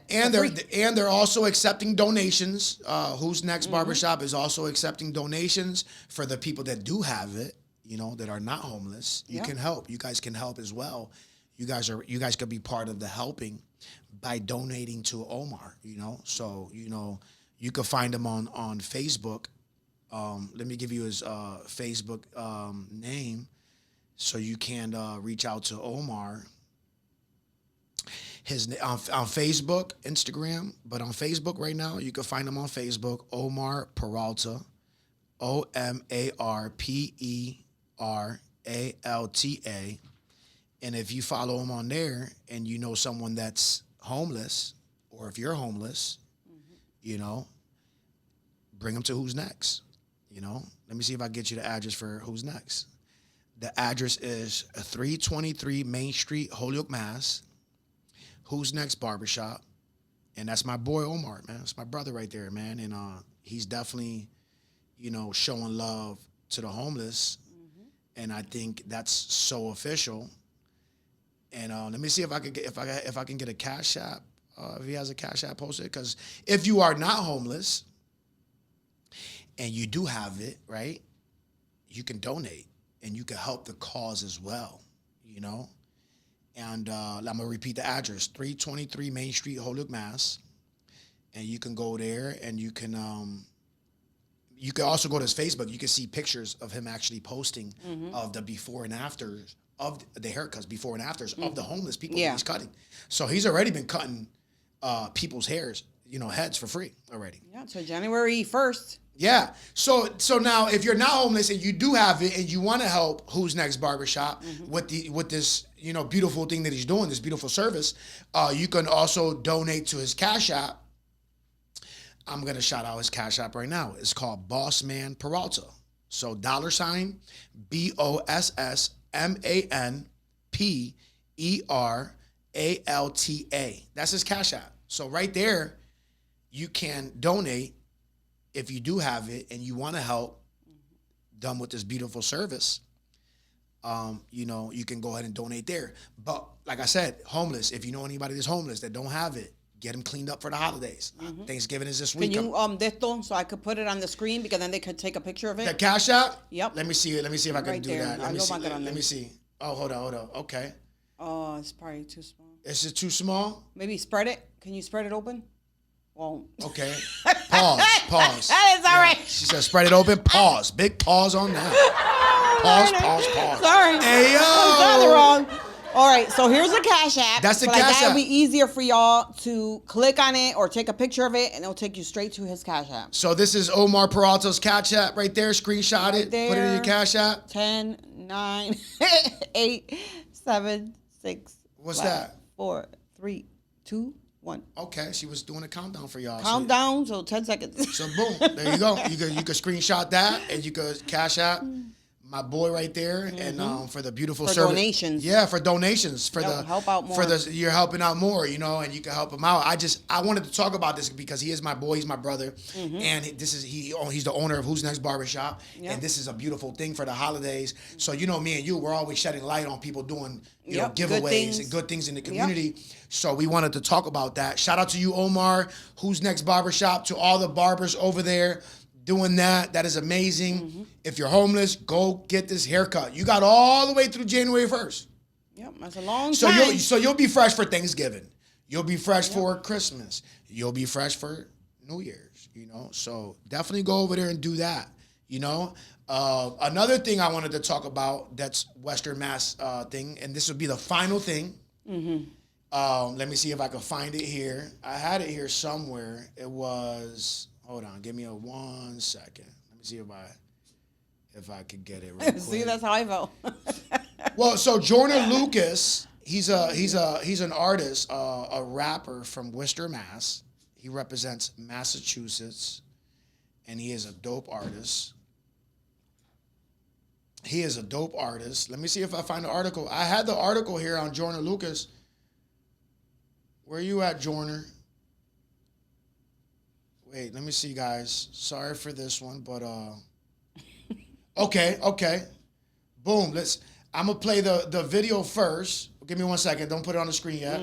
And they're also accepting donations. Who's Next Barbershop is also accepting donations for the people that do have it. That are not homeless. You can help. You guys can help as well. You guys could be part of the helping by donating to Omar. So you could find him on Facebook. Let me give you his Facebook name, so you can reach out to Omar. His on Facebook, Instagram, but on Facebook right now, you can find him on Facebook. Omar Peralta, OmarPeralta. And if you follow him on there and you know someone that's homeless, or if you're homeless, bring them to Who's Next. Let me see if I can get you the address for Who's Next. The address is 323 Main Street, Holyoke, Mass. Who's Next Barbershop. And that's my boy Omar, man. That's my brother right there, man. And he's definitely, showing love to the homeless. And I think that's so official. And let me see if I can get a Cash App, if he has a Cash App posted. Because if you are not homeless and you do have it, right, you can donate and you can help the cause as well, And I'm gonna repeat the address: 323 Main Street, Holyoke, Mass. And you can go there and you can also go to his Facebook. You can see pictures of him actually posting of the before and afters of the haircuts, before and afters of the homeless people that he's cutting. So he's already been cutting people's hairs, heads for free already. Yeah, so January 1st. Yeah. So now if you're not homeless and you do have it and you want to help Who's Next Barbershop with this, beautiful thing that he's doing, this beautiful service, you can also donate to his Cash App. I'm going to shout out his Cash App right now. It's called Bossman Peralta. So $BossmanPeralta. That's his Cash App. So right there, you can donate if you do have it and you want to help them with this beautiful service. You can go ahead and donate there. But like I said, homeless, if you know anybody that's homeless that don't have it, get them cleaned up for the holidays. Thanksgiving is this week. Can you this so I could put it on the screen because then they could take a picture of it? The Cash App? Yep. Let me see it. Let me see if I can right do there. that. Let me see. Oh, hold on. Okay. Oh, it's probably too small. Is it too small? Maybe spread it. Can you spread it open? Well. Okay. Pause. That is all right. She said spread it open. Pause. Big pause on that. Pause. Sorry. Hey, yo. I got it wrong. All right, so here's the Cash App. That's the so Cash App. That'll be easier for y'all to click on it or take a picture of it, and it'll take you straight to his Cash App. So this is Omar Peralta's Cash App right there. Screenshot it. There, put it in your Cash App. 10, 9, 8, 7, 6. What's 5, that? 4, 3, 2, 1. Okay, she was doing a countdown for y'all. Countdown, so 10 seconds. So boom, there you go. You could screenshot that, and you could Cash App my boy right there, and for the beautiful for service. Donations. Yeah, for donations. For help out more. You're helping out more, and you can help him out. I wanted to talk about this because he is my boy, he's my brother, and he's the owner of Who's Next Barbershop, and this is a beautiful thing for the holidays. So me and you, we're always shedding light on people doing giveaways and good things in the community. So we wanted to talk about that. Shout out to you, Omar, Who's Next Barbershop, to all the barbers over there doing that. That is amazing. If you're homeless, go get this haircut. You got all the way through January 1st. Yep, that's a long time. So you'll be fresh for Thanksgiving. You'll be fresh for Christmas. You'll be fresh for New Year's, So definitely go over there and do that, Another thing I wanted to talk about that's Western Mass thing, and this would be the final thing. Let me see if I can find it here. I had it here somewhere. It was... Hold on, give me 1 second. Let me see if I could get it real quick. See, that's how I felt. Well, so Jordan Lucas, he's an artist, a rapper from Worcester, Mass. He represents Massachusetts, and he is a dope artist. Let me see if I find the article. I had the article here on Jordan Lucas. Where are you at, Jordan? Wait, let me see, guys. Sorry for this one, but okay. Boom. I'm gonna play the video first. Give me 1 second. Don't put it on the screen yet.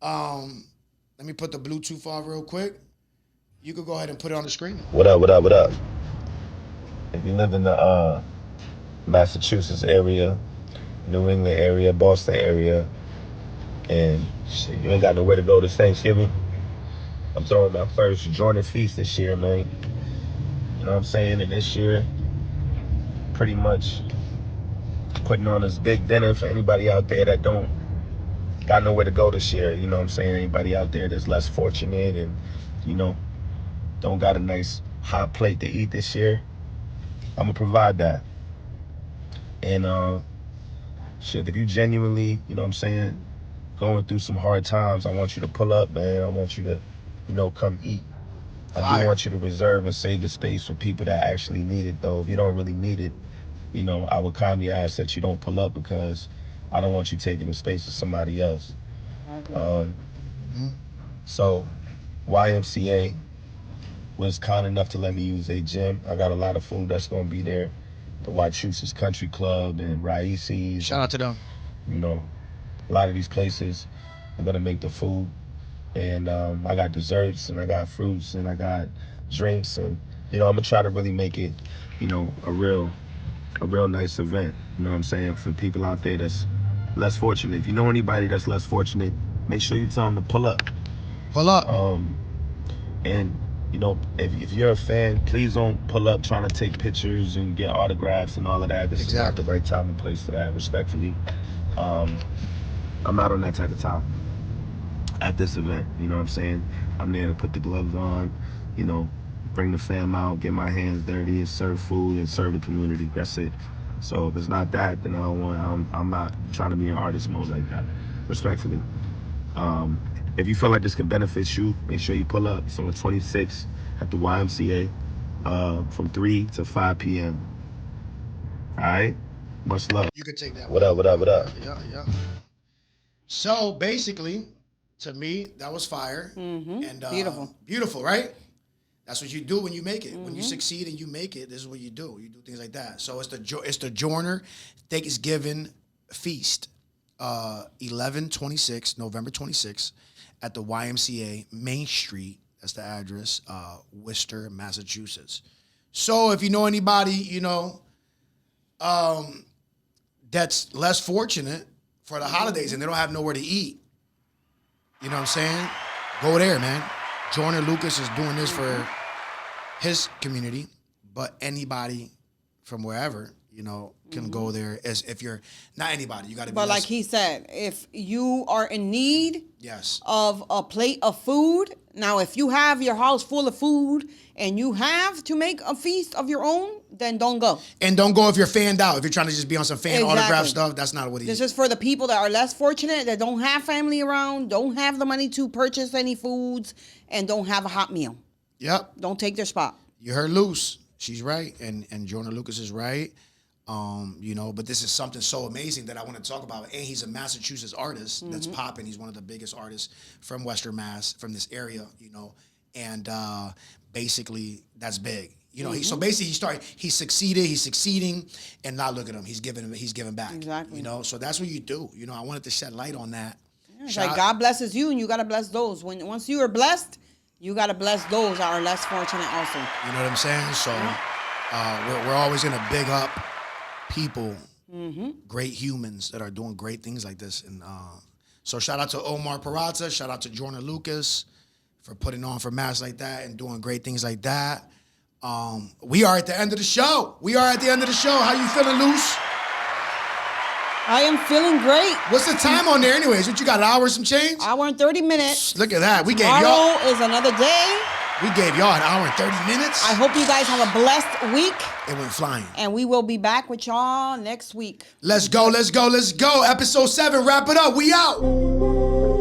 Let me put the Bluetooth on real quick. You could go ahead and put it on the screen. What up? If you live in the Massachusetts area, New England area, Boston area, and shit, you ain't got nowhere to go this Thanksgiving, I'm throwing my first Jordan Feast this year, man. You know what I'm saying? And this year, pretty much putting on this big dinner for anybody out there that don't got nowhere to go this year. You know what I'm saying? Anybody out there that's less fortunate and, don't got a nice hot plate to eat this year, I'm gonna provide that. And if you genuinely, going through some hard times, I want you to pull up, man. I want you to, come eat. I do want you to reserve and save the space for people that actually need it, though. If you don't really need it, I would kindly ask that you don't pull up, because I don't want you taking the space of somebody else. So YMCA was kind enough to let me use a gym. I got a lot of food that's gonna be there. The Wachuse's Country Club and Raices. Shout out to them. A lot of these places are gonna make the food. And I got desserts, and I got fruits, and I got drinks, and I'm gonna try to really make it, a real nice event. You know what I'm saying? For people out there that's less fortunate. If you know anybody that's less fortunate, make sure you tell them to pull up. Pull up. And if you're a fan, please don't pull up trying to take pictures and get autographs and all of that. This is not the right time and place for that, respectfully. I'm not on that type of time at this event. You know what I'm saying? I'm there to put the gloves on, bring the fam out, get my hands dirty, and serve food and serve the community. That's it. So if it's not that, then I'm not trying to be in artist mode like that, respectfully. If you feel like this can benefit you, make sure you pull up. It's on the 26th at the YMCA from 3 to 5 p.m. All right? Much love. You could take that. What up? Yeah. So basically, to me, that was fire. And beautiful, right? That's what you do when you make it. When you succeed and you make it, this is what you do. You do things like that. So it's the Joyner Thanksgiving Feast, 11/26, November 26th, at the YMCA Main Street. That's the address, Worcester, Massachusetts. So if you know anybody, that's less fortunate for the holidays and they don't have nowhere to eat, you know what I'm saying? Go there, man. Jordan Lucas is doing this for his community, but anybody from wherever, you know, can go there. As if you're not anybody, you got to be. But like he said, if you are in need of a plate of food, now if you have your house full of food and you have to make a feast of your own, then don't go. And don't go if you're fanned out. If you're trying to just be on some fan autograph stuff, that's not what he is. This is for the people that are less fortunate, that don't have family around, don't have the money to purchase any foods, and don't have a hot meal. Yep. Don't take their spot. You heard Luce. She's right. And Jordan Lucas is right. You know, but this is something so amazing that I want to talk about. And he's a Massachusetts artist that's popping. He's one of the biggest artists from Western Mass, from this area, you know. And basically, that's big. You know, so basically he's succeeding, and now look at him. He's giving back. Exactly. You know, so that's what you do. You know, I wanted to shed light on that. Yeah, it's like God blesses you, and you got to bless those. Once you are blessed, you got to bless those that are less fortunate also. You know what I'm saying? So we're always going to big up people, great humans that are doing great things like this. And so shout out to Omar Parata, shout out to Jordan Lucas for putting on for Mass like that and doing great things like that. We are at the end of the show. How you feeling, Luce? I am feeling great. What's the time on there anyways? What you got, an hour some change? Hour and 30 minutes. Look at that. Tomorrow is another day. We gave y'all an hour and 30 minutes. I hope you guys have a blessed week. It went flying. And we will be back with y'all next week. Let's go. Episode 7, wrap it up. We out.